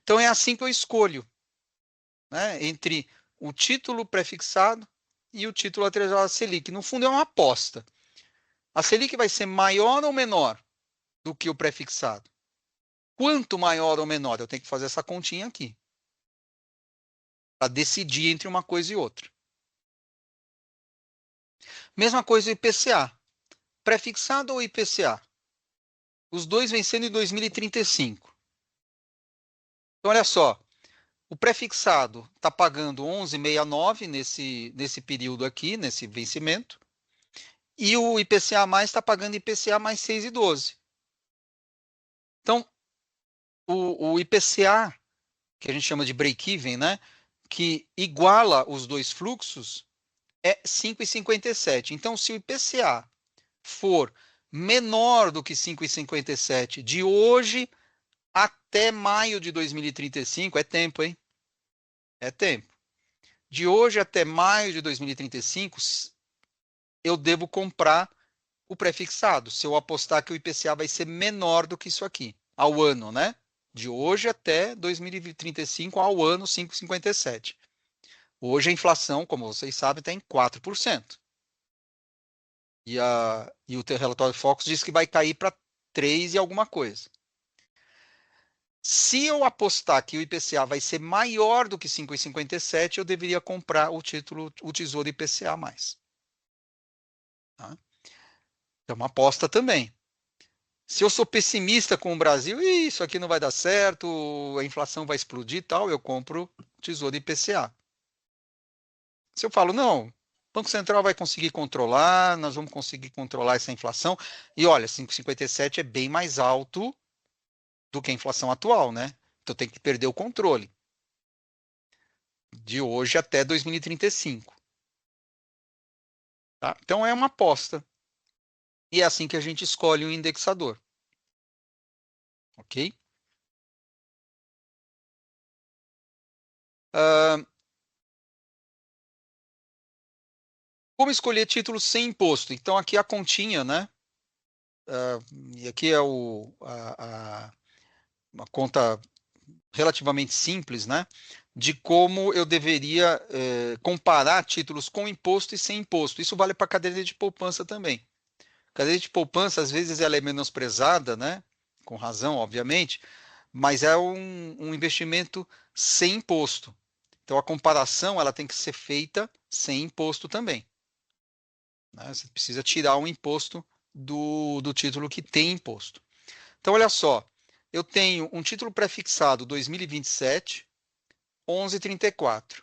Então é assim que eu escolho, né, entre o título pré-fixado e o título atrelado à Selic. No fundo é uma aposta. A Selic vai ser maior ou menor do que o pré-fixado? Quanto maior ou menor? Eu tenho que fazer essa continha aqui para decidir entre uma coisa e outra. Mesma coisa o IPCA. Pré-fixado ou IPCA? Os dois vencendo em 2035. Então, olha só. O pré-fixado está pagando 11,69 nesse período aqui, nesse vencimento. E o IPCA+, está pagando IPCA mais 6,12. Então, o IPCA, que a gente chama de break-even, né, que iguala os dois fluxos, é 5,57. Então, se o IPCA for menor do que 5,57 de hoje até maio de 2035, é tempo, hein? É tempo. De hoje até maio de 2035, eu devo comprar o pré-fixado, se eu apostar que o IPCA vai ser menor do que isso aqui, ao ano, né? De hoje até 2035, ao ano, 5,57. Hoje a inflação, como vocês sabem, está em 4%. E o relatório Focus diz que vai cair para 3 e alguma coisa. Se eu apostar que o IPCA vai ser maior do que 5,57, eu deveria comprar o Tesouro IPCA+. Tá? É uma aposta também. Se eu sou pessimista com o Brasil, isso aqui não vai dar certo, a inflação vai explodir e tal, eu compro o Tesouro IPCA. Se eu falo, não, o Banco Central vai conseguir controlar, nós vamos conseguir controlar essa inflação, e olha, 5,57 é bem mais alto do que a inflação atual, né? Então tem que perder o controle. De hoje até 2035. Tá? Então é uma aposta. E é assim que a gente escolhe o indexador. Ok? Como escolher títulos sem imposto? Então aqui a continha, né? E aqui é uma conta relativamente simples, né? De como eu deveria comparar títulos com imposto e sem imposto. Isso vale para a cadeia de poupança também. A cadeia de poupança, às vezes, ela é menosprezada, né? Com razão, obviamente, mas é um investimento sem imposto. Então, a comparação ela tem que ser feita sem imposto também. Né? Você precisa tirar o imposto do título que tem imposto. Então, olha só, eu tenho um título pré-fixado 2027, 11,34.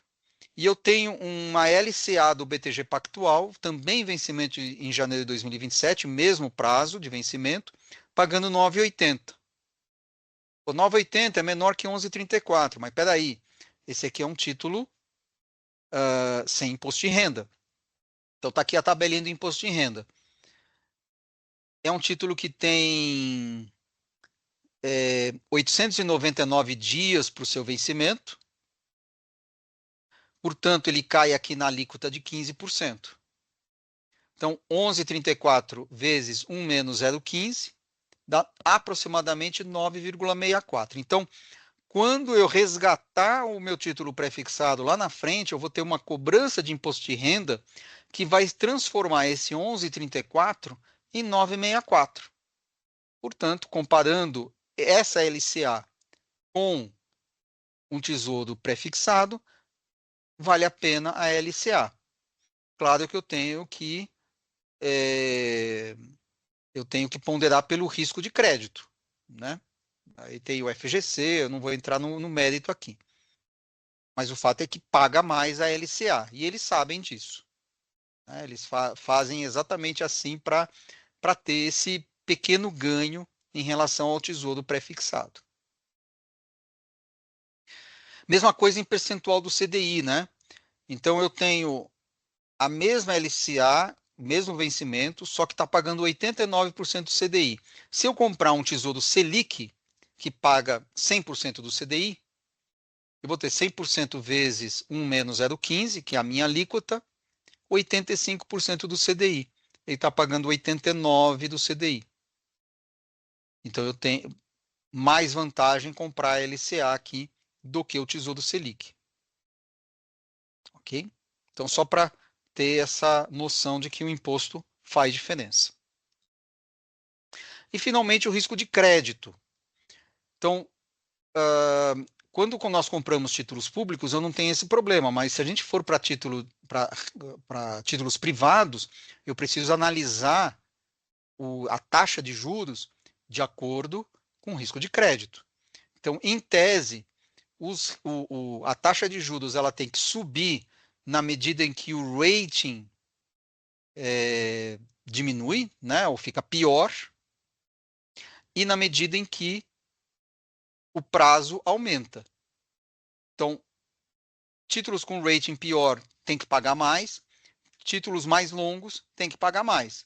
E eu tenho uma LCA do BTG Pactual, também vencimento em janeiro de 2027, mesmo prazo de vencimento, pagando 9,80. O 9,80 é menor que 11,34, mas espera aí, esse aqui é um título sem imposto de renda. Então está aqui a tabelinha do imposto de renda. É um título que tem 899 dias para o seu vencimento. Portanto, ele cai aqui na alíquota de 15%. Então, 11,34 vezes 1 menos 0,15 dá aproximadamente 9,64. Então, quando eu resgatar o meu título pré-fixado lá na frente, eu vou ter uma cobrança de imposto de renda que vai transformar esse 11,34 em 9,64. Portanto, comparando essa LCA com um tesouro pré-fixado, vale a pena a LCA. Claro que eu tenho que ponderar pelo risco de crédito, né? Aí tem o FGC, eu não vou entrar no mérito aqui. Mas o fato é que paga mais a LCA, e eles sabem disso. né? Eles fazem exatamente assim para ter esse pequeno ganho em relação ao tesouro pré-fixado. Mesma coisa em percentual do CDI, né? Então eu tenho a mesma LCA, mesmo vencimento, só que está pagando 89% do CDI. Se eu comprar um tesouro Selic, que paga 100% do CDI, eu vou ter 100% vezes 1 menos 0,15, que é a minha alíquota, 85% do CDI. Ele está pagando 89% do CDI. Então eu tenho mais vantagem em comprar a LCA aqui do que o Tesouro Selic. Ok? Então, só para ter essa noção de que o imposto faz diferença. E, finalmente, o risco de crédito. Então, quando nós compramos títulos públicos, eu não tenho esse problema, mas se a gente for para títulos privados, eu preciso analisar a taxa de juros de acordo com o risco de crédito. Então, em tese, a taxa de juros ela tem que subir na medida em que o rating diminui, né, ou fica pior, e na medida em que o prazo aumenta. Então, títulos com rating pior tem que pagar mais, títulos mais longos tem que pagar mais.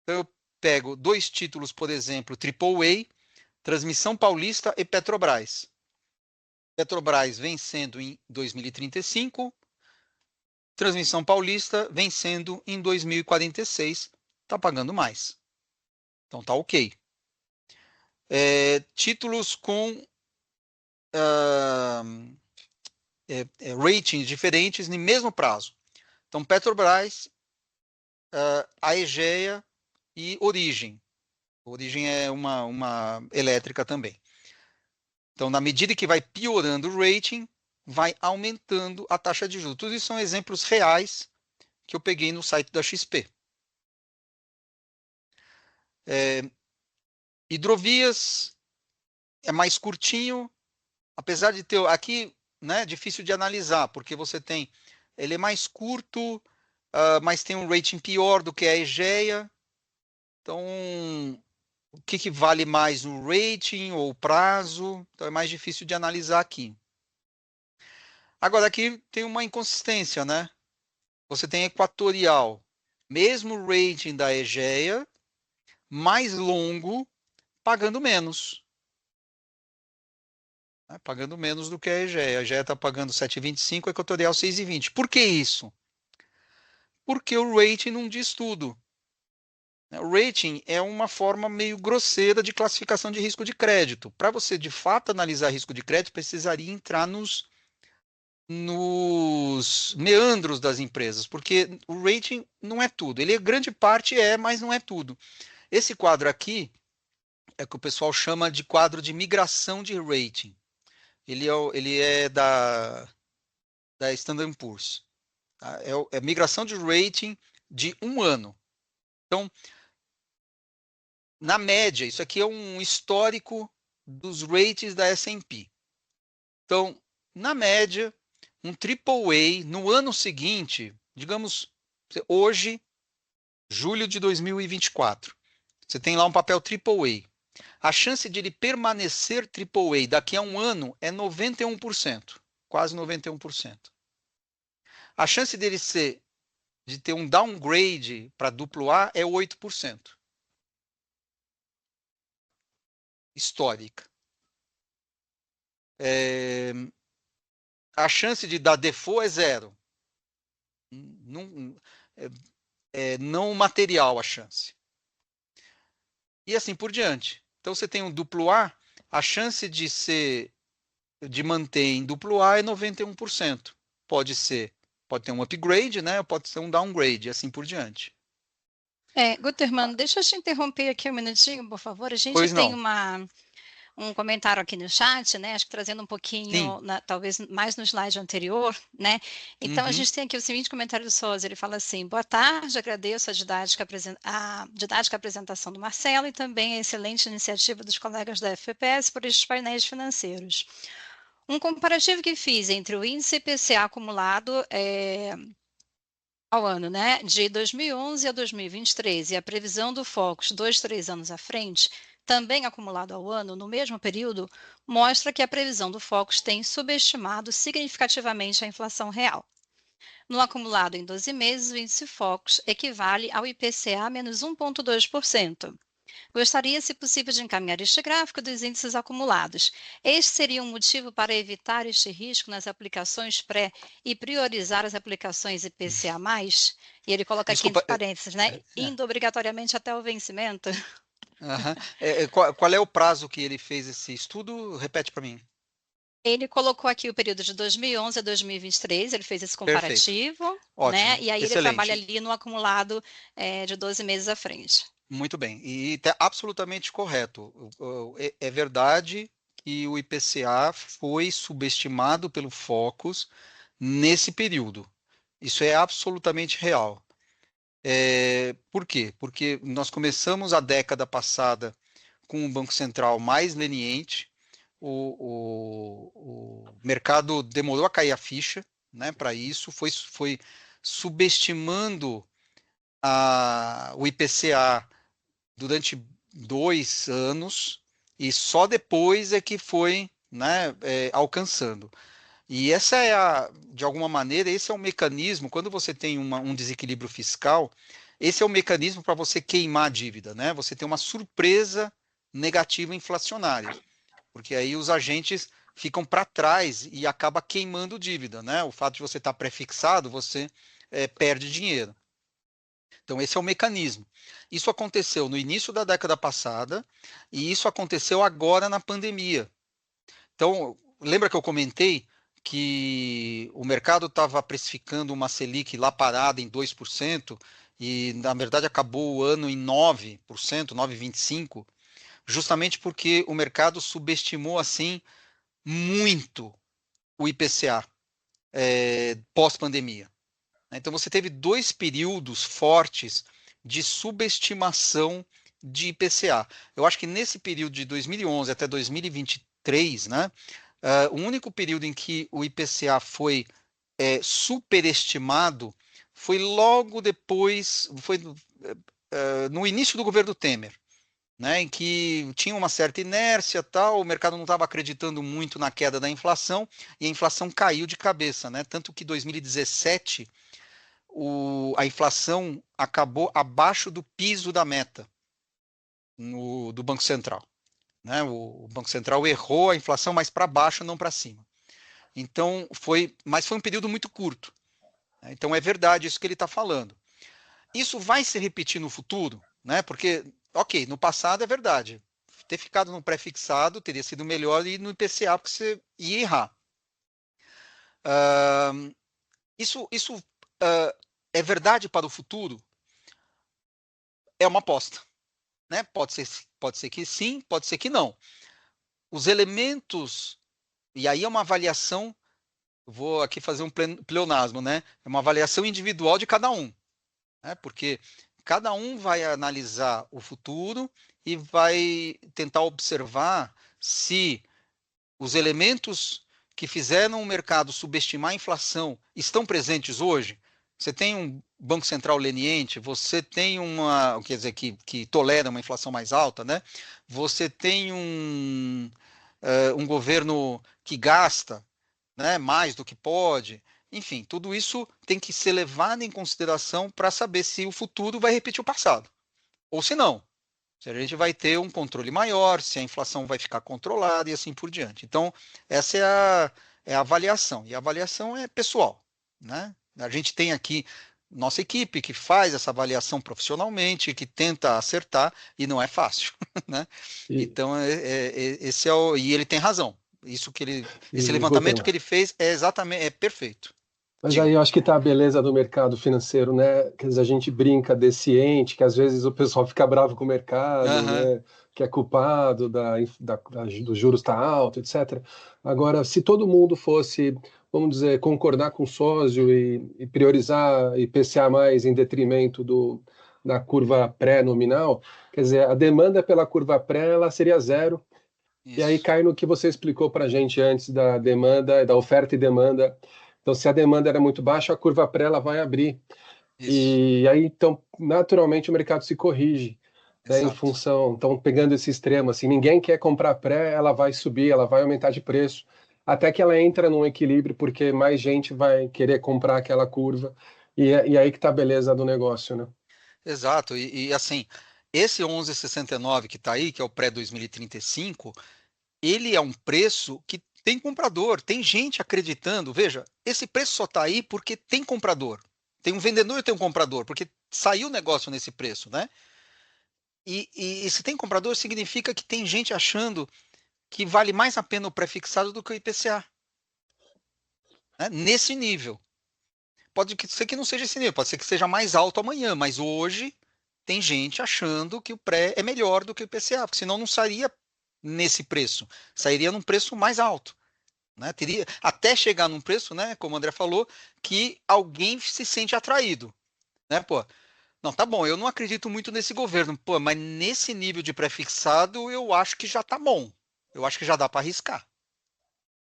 Então, eu pego 2 títulos, por exemplo, AAA, Transmissão Paulista e Petrobras. Petrobras vencendo em 2035, Transmissão Paulista vencendo em 2046, está pagando mais. Então tá ok. Títulos com ratings diferentes no mesmo prazo. Então Petrobras, Aegea e Origem. Origem é uma elétrica também. Então, na medida que vai piorando o rating, vai aumentando a taxa de juros. Tudo isso são exemplos reais que eu peguei no site da XP. Hidrovias é mais curtinho, apesar de ter aqui, né, difícil de analisar, porque você tem, ele é mais curto, mas tem um rating pior do que a Egea. Então, o que vale mais no rating ou prazo? Então, é mais difícil de analisar aqui. Agora, aqui tem uma inconsistência, né? Você tem Equatorial, mesmo rating da Egea, mais longo, pagando menos. Pagando menos do que a Egea. A Egea está pagando 7,25, a Equatorial 6,20. Por que isso? Porque o rating não diz tudo. O rating é uma forma meio grosseira de classificação de risco de crédito. Para você, de fato, analisar risco de crédito, precisaria entrar nos meandros das empresas, porque o rating não é tudo. Ele, grande parte, mas não é tudo. Esse quadro aqui é o que o pessoal chama de quadro de migração de rating. Ele é da Standard & Poor's. Tá? É migração de rating de 1 ano. Então, na média, isso aqui é um histórico dos ratings da S&P. Então, na média, um AAA no ano seguinte, digamos, hoje, julho de 2024, você tem lá um papel AAA. A chance de ele permanecer AAA daqui a 1 ano é 91%, quase 91%. A chance dele de ter um downgrade para AA é 8%. Histórica. A chance de dar default é 0. Não material a chance. E assim por diante. Então você tem um AA, a chance de manter em AA é 91%. Pode ter um upgrade, né? Pode ser um downgrade, e assim por diante. Guterman, deixa eu te interromper aqui um minutinho, por favor. A gente Pois tem não. um comentário aqui no chat, né? Acho que trazendo um pouquinho, talvez mais no slide anterior, né? Então, a gente tem aqui o seguinte comentário do Souza, ele fala assim: boa tarde, agradeço a didática apresentação do Marcelo e também a excelente iniciativa dos colegas da FPPS por estes painéis financeiros. Um comparativo que fiz entre o índice IPCA acumulado ao ano, né, de 2011 a 2023, e a previsão do Focus 2, 3 anos à frente, também acumulado ao ano, no mesmo período, mostra que a previsão do Focus tem subestimado significativamente a inflação real. No acumulado em 12 meses, o índice Focus equivale ao IPCA menos 1,2%. Gostaria, se possível, de encaminhar este gráfico dos índices acumulados. Este seria um motivo para evitar este risco nas aplicações pré e priorizar as aplicações IPCA+. E ele coloca Desculpa, aqui entre parênteses, né? Indo obrigatoriamente até o vencimento. Qual é o prazo que ele fez esse estudo? Repete para mim. Ele colocou aqui o período de 2011 a 2023, ele fez esse comparativo, né? E aí excelente. Ele trabalha ali no acumulado de 12 meses à frente. Muito bem, e está absolutamente correto. É verdade que o IPCA foi subestimado pelo Focus nesse período. Isso é absolutamente real. Por quê? Porque nós começamos a década passada com um Banco Central mais leniente, o mercado demorou a cair a ficha, né, para isso, foi subestimando o IPCA durante 2 anos, e só depois é que foi, né, alcançando. E essa de alguma maneira, esse é o mecanismo, quando você tem um desequilíbrio fiscal, esse é o mecanismo para você queimar a dívida, né? Você tem uma surpresa negativa inflacionária, porque aí os agentes ficam para trás e acaba queimando dívida, né? O fato de você estar prefixado, você perde dinheiro. Então, esse é o mecanismo. Isso aconteceu no início da década passada e isso aconteceu agora na pandemia. Então, lembra que eu comentei que o mercado estava precificando uma Selic lá parada em 2% e, na verdade, acabou o ano em 9%, 9,25%, justamente porque o mercado subestimou, assim, muito o IPCA pós-pandemia. Então, você teve 2 períodos fortes de subestimação de IPCA. Eu acho que nesse período de 2011 até 2023, né, o único período em que o IPCA foi superestimado foi logo depois, foi no início do governo Temer, né, em que tinha uma certa inércia, tal, o mercado não estava acreditando muito na queda da inflação, e a inflação caiu de cabeça, né, tanto que 2017 a inflação acabou abaixo do piso da meta do Banco Central. Né? O Banco Central errou a inflação mais para baixo, não para cima. Então, mas foi um período muito curto. Então, é verdade isso que ele está falando. Isso vai se repetir no futuro, né? Porque, ok, no passado é verdade. Ter ficado no pré-fixado teria sido melhor e no IPCA porque você ia errar. Isso é verdade para o futuro? É uma aposta. Né? Pode ser que sim, pode ser que não. Os elementos, e aí é uma avaliação, vou aqui fazer um pleonasmo, né? É uma avaliação individual de cada um. Né? Porque cada um vai analisar o futuro e vai tentar observar se os elementos que fizeram o mercado subestimar a inflação estão presentes hoje. Você tem um Banco Central leniente, você tem quer dizer, que tolera uma inflação mais alta, né? Você tem um governo que gasta, né, mais do que pode. Enfim, tudo isso tem que ser levado em consideração para saber se o futuro vai repetir o passado. Ou se não. Se a gente vai ter um controle maior, se a inflação vai ficar controlada e assim por diante. Então, essa é a avaliação. E a avaliação é pessoal, né? A gente tem aqui nossa equipe que faz essa avaliação profissionalmente, que tenta acertar, e não é fácil, né? Então, esse e ele tem razão. Esse levantamento que ele fez é perfeito. Mas aí eu acho que está a beleza do mercado financeiro, né? Quer dizer, a gente brinca desse ente, que às vezes o pessoal fica bravo com o mercado, né? Que é culpado dos juros estar alto, etc. Agora, se todo mundo fosse, vamos dizer, concordar com o sócio e priorizar IPCA mais em detrimento da curva pré-nominal, quer dizer, a demanda pela curva pré ela seria zero. Isso. E aí cai no que você explicou para a gente antes da demanda, da oferta e demanda. Então, se a demanda era muito baixa, a curva pré ela vai abrir. Isso. E aí, então, naturalmente, o mercado se corrige, né, em Exato. função, então, pegando esse extremo, assim, ninguém quer comprar pré, ela vai subir, ela vai aumentar de preço, até que ela entra num equilíbrio, porque mais gente vai querer comprar aquela curva, e aí que tá a beleza do negócio, né? Exato. E assim, esse 11,69 que está aí, que é o pré-2035, ele é um preço que tem comprador, tem gente acreditando. Veja, esse preço só está aí porque tem comprador. Tem um vendedor e tem um comprador, porque saiu o negócio nesse preço, né? E se tem comprador, significa que tem gente achando que vale mais a pena o pré-fixado do que o IPCA, né? Nesse nível. Pode ser que não seja esse nível, pode ser que seja mais alto amanhã, mas hoje tem gente achando que o pré é melhor do que o IPCA, porque senão não sairia nesse preço, sairia num preço mais alto. Né? Teria até chegar num preço, né, como o André falou, que alguém se sente atraído. Né? Pô, não, tá bom, eu não acredito muito nesse governo, pô, mas nesse nível de pré-fixado eu acho que já tá bom. Eu acho que já dá para arriscar.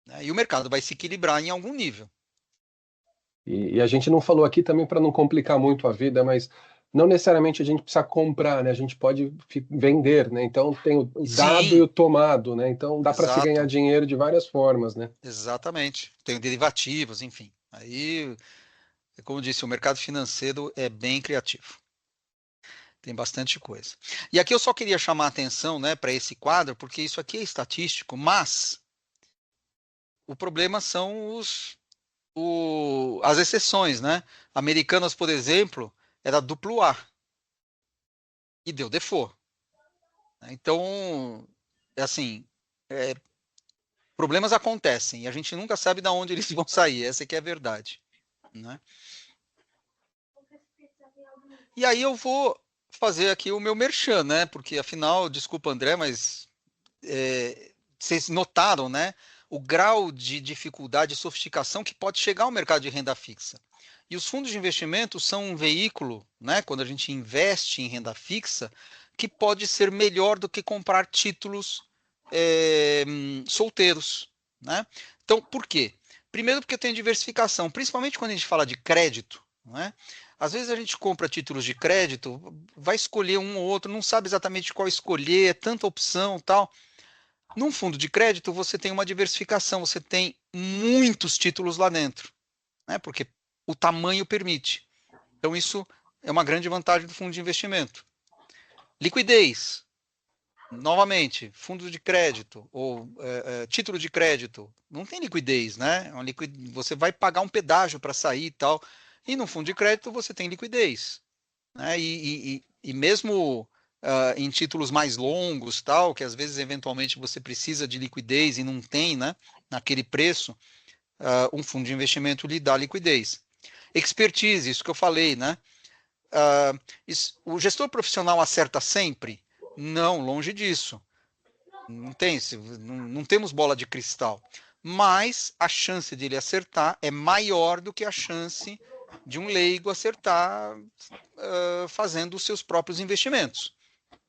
Né? E o mercado vai se equilibrar em algum nível. E a gente não falou aqui também para não complicar muito a vida, mas não necessariamente a gente precisa comprar, né? A gente pode vender, né? Então tem o dado e Sim, o tomado, né? Então dá para se ganhar exato, dinheiro de várias formas, né? exatamente. Tem derivativos, enfim. Aí, como eu disse, o mercado financeiro é bem criativo. Tem bastante coisa. E aqui eu só queria chamar a atenção, né, para esse quadro, porque isso aqui é estatístico, mas o problema são as exceções, né? Americanas, por exemplo, era duplo A e deu default. Então, é assim, é, problemas acontecem e a gente nunca sabe de onde eles vão sair. Essa aqui é a verdade, né? E aí eu vou fazer aqui o meu merchan, né? Porque afinal, desculpa, André, mas vocês notaram, né? O grau de dificuldade e sofisticação que pode chegar ao mercado de renda fixa. E os fundos de investimento são um veículo, né? Quando a gente investe em renda fixa, que pode ser melhor do que comprar títulos solteiros, né? Então, por quê? Primeiro, porque tem diversificação, principalmente quando a gente fala de crédito, né? Às vezes a gente compra títulos de crédito, vai escolher um ou outro, não sabe exatamente qual escolher, é tanta opção, tal. Num fundo de crédito, você tem uma diversificação, você tem muitos títulos lá dentro, né? Porque o tamanho permite. Então, isso é uma grande vantagem do fundo de investimento. Liquidez. Novamente, fundo de crédito ou título de crédito, não tem liquidez, né? Você vai pagar um pedágio para sair e tal. E no fundo de crédito você tem liquidez. Né? E mesmo em títulos mais longos, tal, que às vezes eventualmente você precisa de liquidez e não tem, né? Naquele preço, um fundo de investimento lhe dá liquidez. Expertise, isso que eu falei, né? O gestor profissional acerta sempre? Não, longe disso. Não tem, não temos bola de cristal. Mas a chance de ele acertar é maior do que a chance de um leigo acertar fazendo os seus próprios investimentos.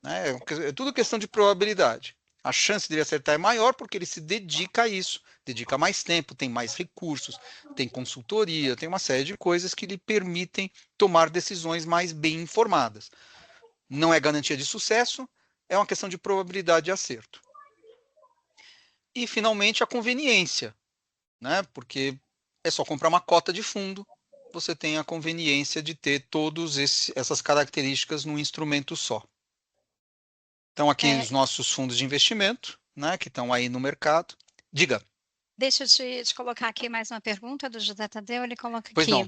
Né? É tudo questão de probabilidade. A chance dele acertar é maior porque ele se dedica a isso, dedica mais tempo, tem mais recursos, tem consultoria, tem uma série de coisas que lhe permitem tomar decisões mais bem informadas. Não é garantia de sucesso, é uma questão de probabilidade de acerto. E, finalmente, a conveniência, né? Porque é só comprar uma cota de fundo, você tem a conveniência de ter todas essas características num instrumento só. Então, aqui os nossos fundos de investimento, né, que estão aí no mercado. Diga. Deixa eu te colocar aqui mais uma pergunta do José Tadeu, ele coloca Pois aqui. não.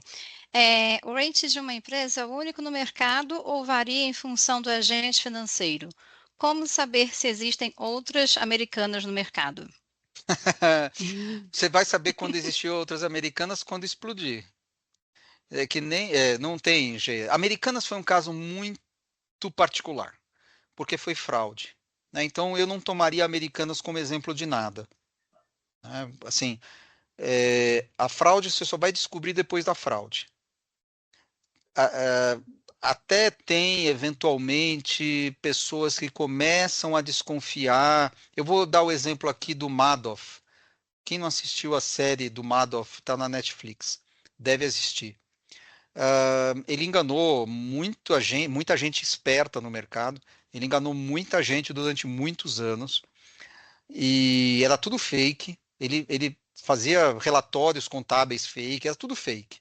O rate de uma empresa é o único no mercado ou varia em função do agente financeiro? Como saber se existem outras americanas no mercado? Você vai saber quando existir outras americanas quando explodir. É que nem não tem jeito. Americanas foi um caso muito particular, porque foi fraude. Né? Então eu não tomaria Americanas como exemplo de nada. Né? Assim, a fraude você só vai descobrir depois da fraude. Até tem, eventualmente, pessoas que começam a desconfiar. Eu vou dar o exemplo aqui do Madoff. Quem não assistiu a série do Madoff, está na Netflix. Deve assistir. Ele enganou muita gente esperta no mercado, ele enganou muita gente durante muitos anos, e era tudo fake, ele fazia relatórios contábeis fake, era tudo fake.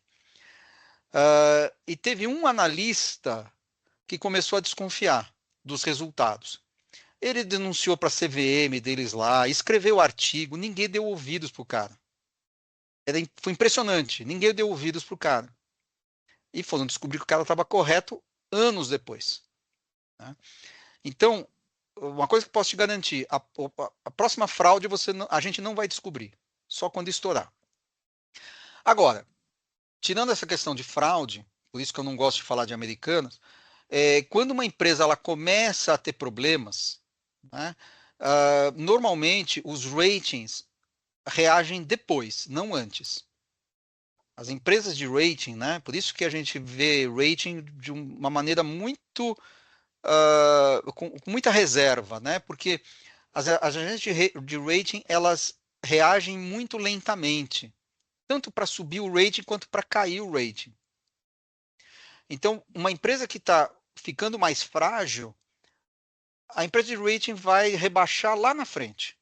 E teve um analista que começou a desconfiar dos resultados. Ele denunciou para a CVM deles lá, escreveu artigo, ninguém deu ouvidos para o cara. Foi impressionante, ninguém deu ouvidos para o cara. E foram descobrir que o cara estava correto anos depois. Né? Então, uma coisa que posso te garantir, a próxima fraude a gente não vai descobrir, só quando estourar. Agora, tirando essa questão de fraude, por isso que eu não gosto de falar de Americanas, quando uma empresa ela começa a ter problemas, né, normalmente os ratings reagem depois, não antes. As empresas de rating, né, por isso que a gente vê rating de uma maneira muito com muita reserva, né, porque as agências de rating elas reagem muito lentamente, tanto para subir o rating quanto para cair o rating. Então, uma empresa que está ficando mais frágil, a empresa de rating vai rebaixar lá na frente.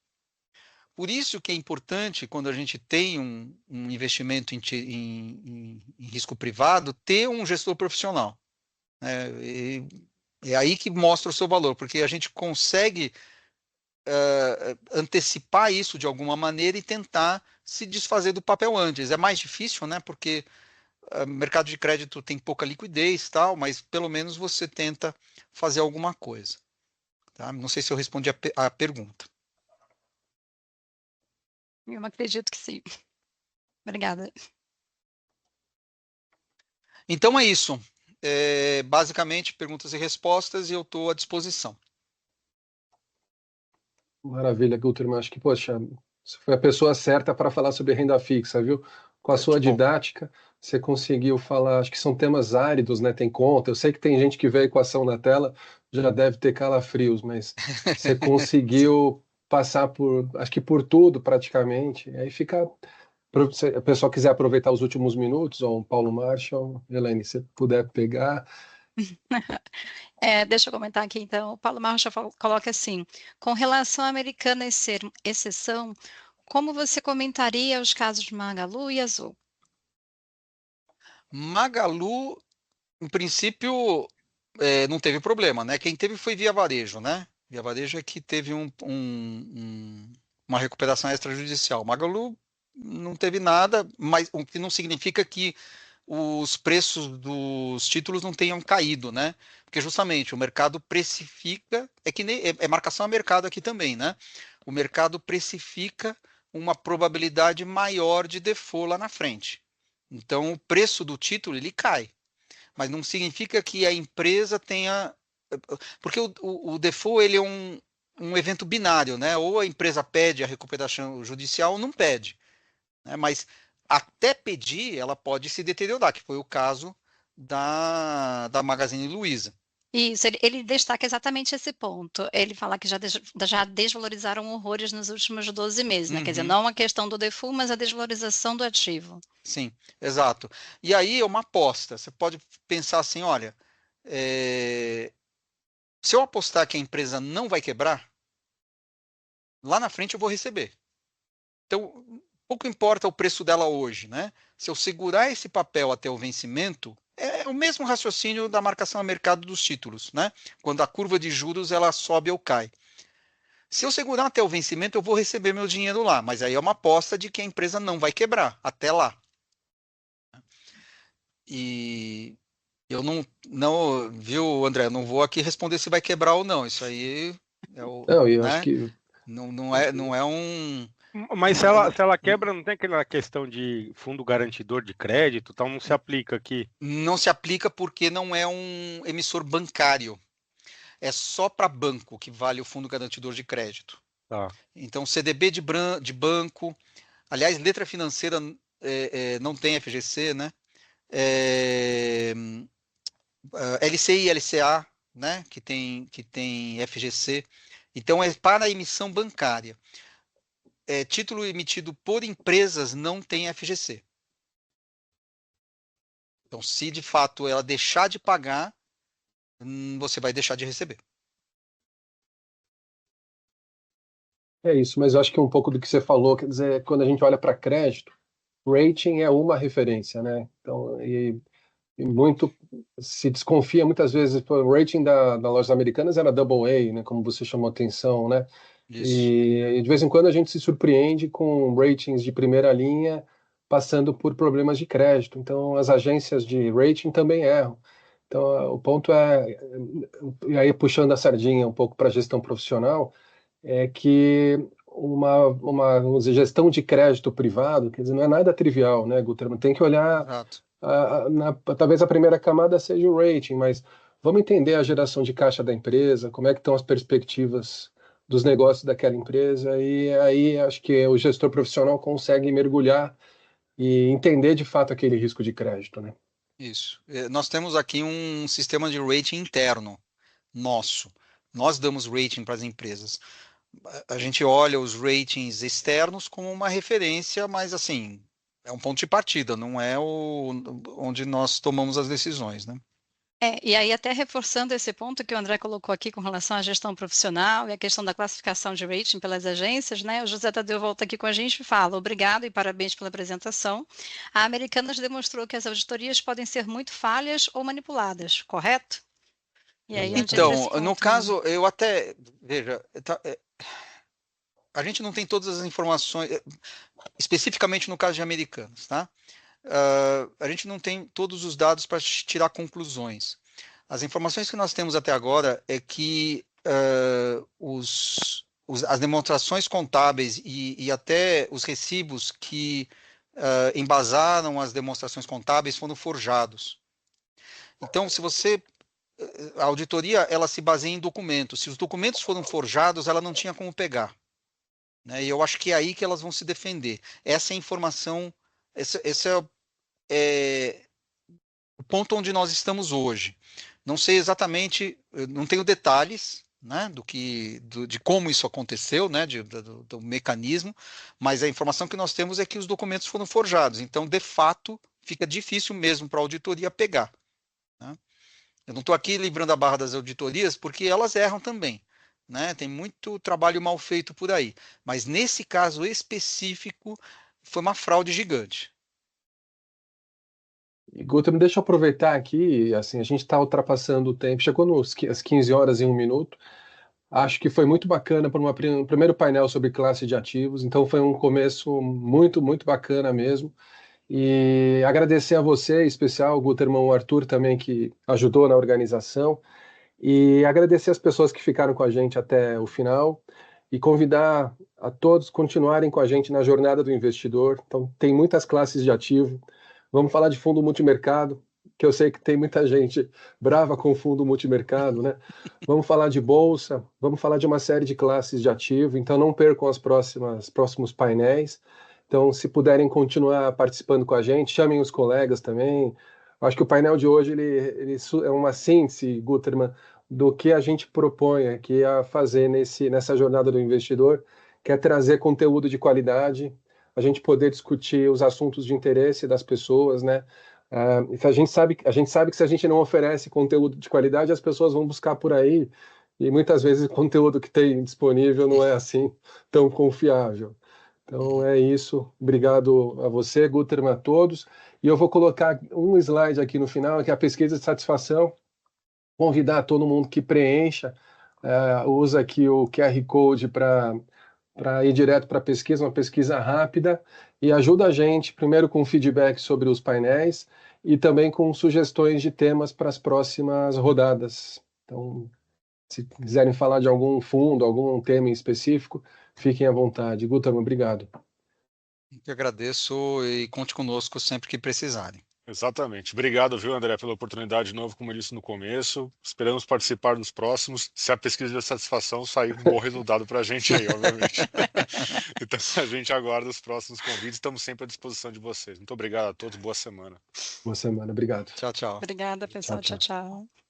Por isso que é importante, quando a gente tem um investimento em risco privado, ter um gestor profissional. É aí que mostra o seu valor, porque a gente consegue antecipar isso de alguma maneira e tentar se desfazer do papel antes. É mais difícil, né? Porque mercado de crédito tem pouca liquidez, tal, mas pelo menos você tenta fazer alguma coisa. Tá? Não sei se eu respondi a pergunta. Eu acredito que sim. Obrigada. Então é isso. Basicamente, perguntas e respostas, e eu estou à disposição. Maravilha, Guilherme. Acho que, poxa, você foi a pessoa certa para falar sobre renda fixa, viu? Com a sua didática, você conseguiu falar. Acho que são temas áridos, né? Tem conta. Eu sei que tem gente que vê a equação na tela, já deve ter calafrios, mas você conseguiu passar por, acho que por tudo praticamente. Aí fica. Se a pessoa quiser aproveitar os últimos minutos, ou Paulo Marshall, Elaine, se puder pegar. Deixa eu comentar aqui, então. O Paulo Marshall coloca assim: com relação à Americanas ser exceção, como você comentaria os casos de Magalu e Azul? Magalu, em princípio, não teve problema, né? Quem teve foi Via Varejo, né? Via Varejo é que teve uma recuperação extrajudicial. Magalu não teve nada, mas o que não significa que os preços dos títulos não tenham caído, né? Porque justamente o mercado precifica, que nem é marcação a mercado aqui também, né? O mercado precifica uma probabilidade maior de default lá na frente. Então o preço do título ele cai, mas não significa que a empresa tenha, porque o default ele é um evento binário, né? Ou a empresa pede a recuperação judicial ou não pede, né? Mas até pedir, ela pode se deteriorar, que foi o caso da Magazine Luiza. Isso, ele destaca exatamente esse ponto. Ele fala que já desvalorizaram horrores nos últimos 12 meses, né? Quer dizer, não a questão do default, mas a desvalorização do ativo. Sim, exato. E aí é uma aposta. Você pode pensar assim, olha, se eu apostar que a empresa não vai quebrar, lá na frente eu vou receber. Então, pouco importa o preço dela hoje, né? Se eu segurar esse papel até o vencimento, é o mesmo raciocínio da marcação a mercado dos títulos, né? Quando a curva de juros ela sobe ou cai. Se eu segurar até o vencimento, eu vou receber meu dinheiro lá, mas aí é uma aposta de que a empresa não vai quebrar até lá. E eu não, viu, André? Eu não vou aqui responder se vai quebrar ou não. Isso aí eu acho que não é um. Mas se ela quebra, não tem aquela questão de fundo garantidor de crédito, então não se aplica aqui. Não se aplica porque não é um emissor bancário. É só para banco que vale o fundo garantidor de crédito. Tá. Então, CDB de banco, aliás, letra financeira não tem FGC, né? LCI e LCA, né? Que tem FGC. Então, é para a emissão bancária. Título emitido por empresas não tem FGC. Então, se de fato ela deixar de pagar, você vai deixar de receber. É isso, mas eu acho que um pouco do que você falou, quer dizer, quando a gente olha para crédito, rating é uma referência, né? Então, e muito se desconfia muitas vezes, pô, o rating das lojas americanas era double A, né? Como você chamou atenção, né? Isso. E de vez em quando a gente se surpreende com ratings de primeira linha passando por problemas de crédito. Então, as agências de rating também erram. Então, o ponto é, e aí puxando a sardinha um pouco para a gestão profissional, é que uma gestão de crédito privado, quer dizer, não é nada trivial, né, Guterman? Tem que olhar, Exato. talvez a primeira camada seja o rating, mas vamos entender a geração de caixa da empresa, como é que estão as perspectivas dos negócios daquela empresa, e aí acho que o gestor profissional consegue mergulhar e entender de fato aquele risco de crédito, né? Isso. Nós temos aqui um sistema de rating interno nosso. Nós damos rating para as empresas. A gente olha os ratings externos como uma referência, mas assim, é um ponto de partida, não é onde nós tomamos as decisões, né? E aí até reforçando esse ponto que o André colocou aqui com relação à gestão profissional e a questão da classificação de rating pelas agências, né? O José Tadeu volta aqui com a gente e fala: obrigado e parabéns pela apresentação. A Americanas demonstrou que as auditorias podem ser muito falhas ou manipuladas, correto? E aí, então, no caso, eu até, veja, a gente não tem todas as informações, especificamente no caso de Americanas, tá? A gente não tem todos os dados para tirar conclusões. As informações que nós temos até agora é que as demonstrações contábeis e até os recibos que embasaram as demonstrações contábeis foram forjados. Então, se você... A auditoria, ela se baseia em documentos. Se os documentos foram forjados, ela não tinha como pegar. Né? E eu acho que é aí que elas vão se defender. Essa é a informação... Esse é o ponto onde nós estamos hoje. Não sei exatamente, não tenho detalhes, né, de como isso aconteceu, né, do mecanismo, mas a informação que nós temos é que os documentos foram forjados. Então, de fato, fica difícil mesmo para a auditoria pegar. Né? Eu não estou aqui livrando a barra das auditorias porque elas erram também. Né? Tem muito trabalho mal feito por aí. Mas nesse caso específico, foi uma fraude gigante. E Guter, deixa eu aproveitar aqui, assim, a gente está ultrapassando o tempo, chegou às 15 horas e 1 minuto. Acho que foi muito bacana para um primeiro painel sobre classe de ativos, então foi um começo muito, muito bacana mesmo. E agradecer a você, em especial o Guterman, o Arthur também, que ajudou na organização, e agradecer as pessoas que ficaram com a gente até o final, e convidar a todos continuarem com a gente na jornada do investidor. Então, tem muitas classes de ativo. Vamos falar de fundo multimercado, que eu sei que tem muita gente brava com o fundo multimercado, né? Vamos falar de bolsa, vamos falar de uma série de classes de ativo, então não percam os próximos painéis. Então, se puderem continuar participando com a gente, chamem os colegas também. Acho que o painel de hoje ele é uma síntese, Guterman, do que a gente propõe aqui a fazer nessa jornada do investidor, que é trazer conteúdo de qualidade, a gente poder discutir os assuntos de interesse das pessoas, né? A gente sabe que se a gente não oferece conteúdo de qualidade, as pessoas vão buscar por aí, e muitas vezes o conteúdo que tem disponível não é assim tão confiável. Então é isso. Obrigado a você, Guterman, a todos. E eu vou colocar um slide aqui no final, que é a pesquisa de satisfação. Convidar todo mundo que preencha, usa aqui o QR Code para ir direto para a pesquisa, uma pesquisa rápida, e ajuda a gente, primeiro com feedback sobre os painéis, e também com sugestões de temas para as próximas rodadas. Então, se quiserem falar de algum fundo, algum tema em específico, fiquem à vontade. Guterman, obrigado. Eu que agradeço e conte conosco sempre que precisarem. Exatamente. Obrigado, viu, André, pela oportunidade de novo, como eu disse no começo. Esperamos participar dos próximos. Se a pesquisa de satisfação sair um bom resultado para a gente aí, obviamente. Então, a gente aguarda os próximos convites. Estamos sempre à disposição de vocês. Muito obrigado a todos. Boa semana. Boa semana. Obrigado. Tchau, tchau. Obrigada, pessoal. Tchau, tchau.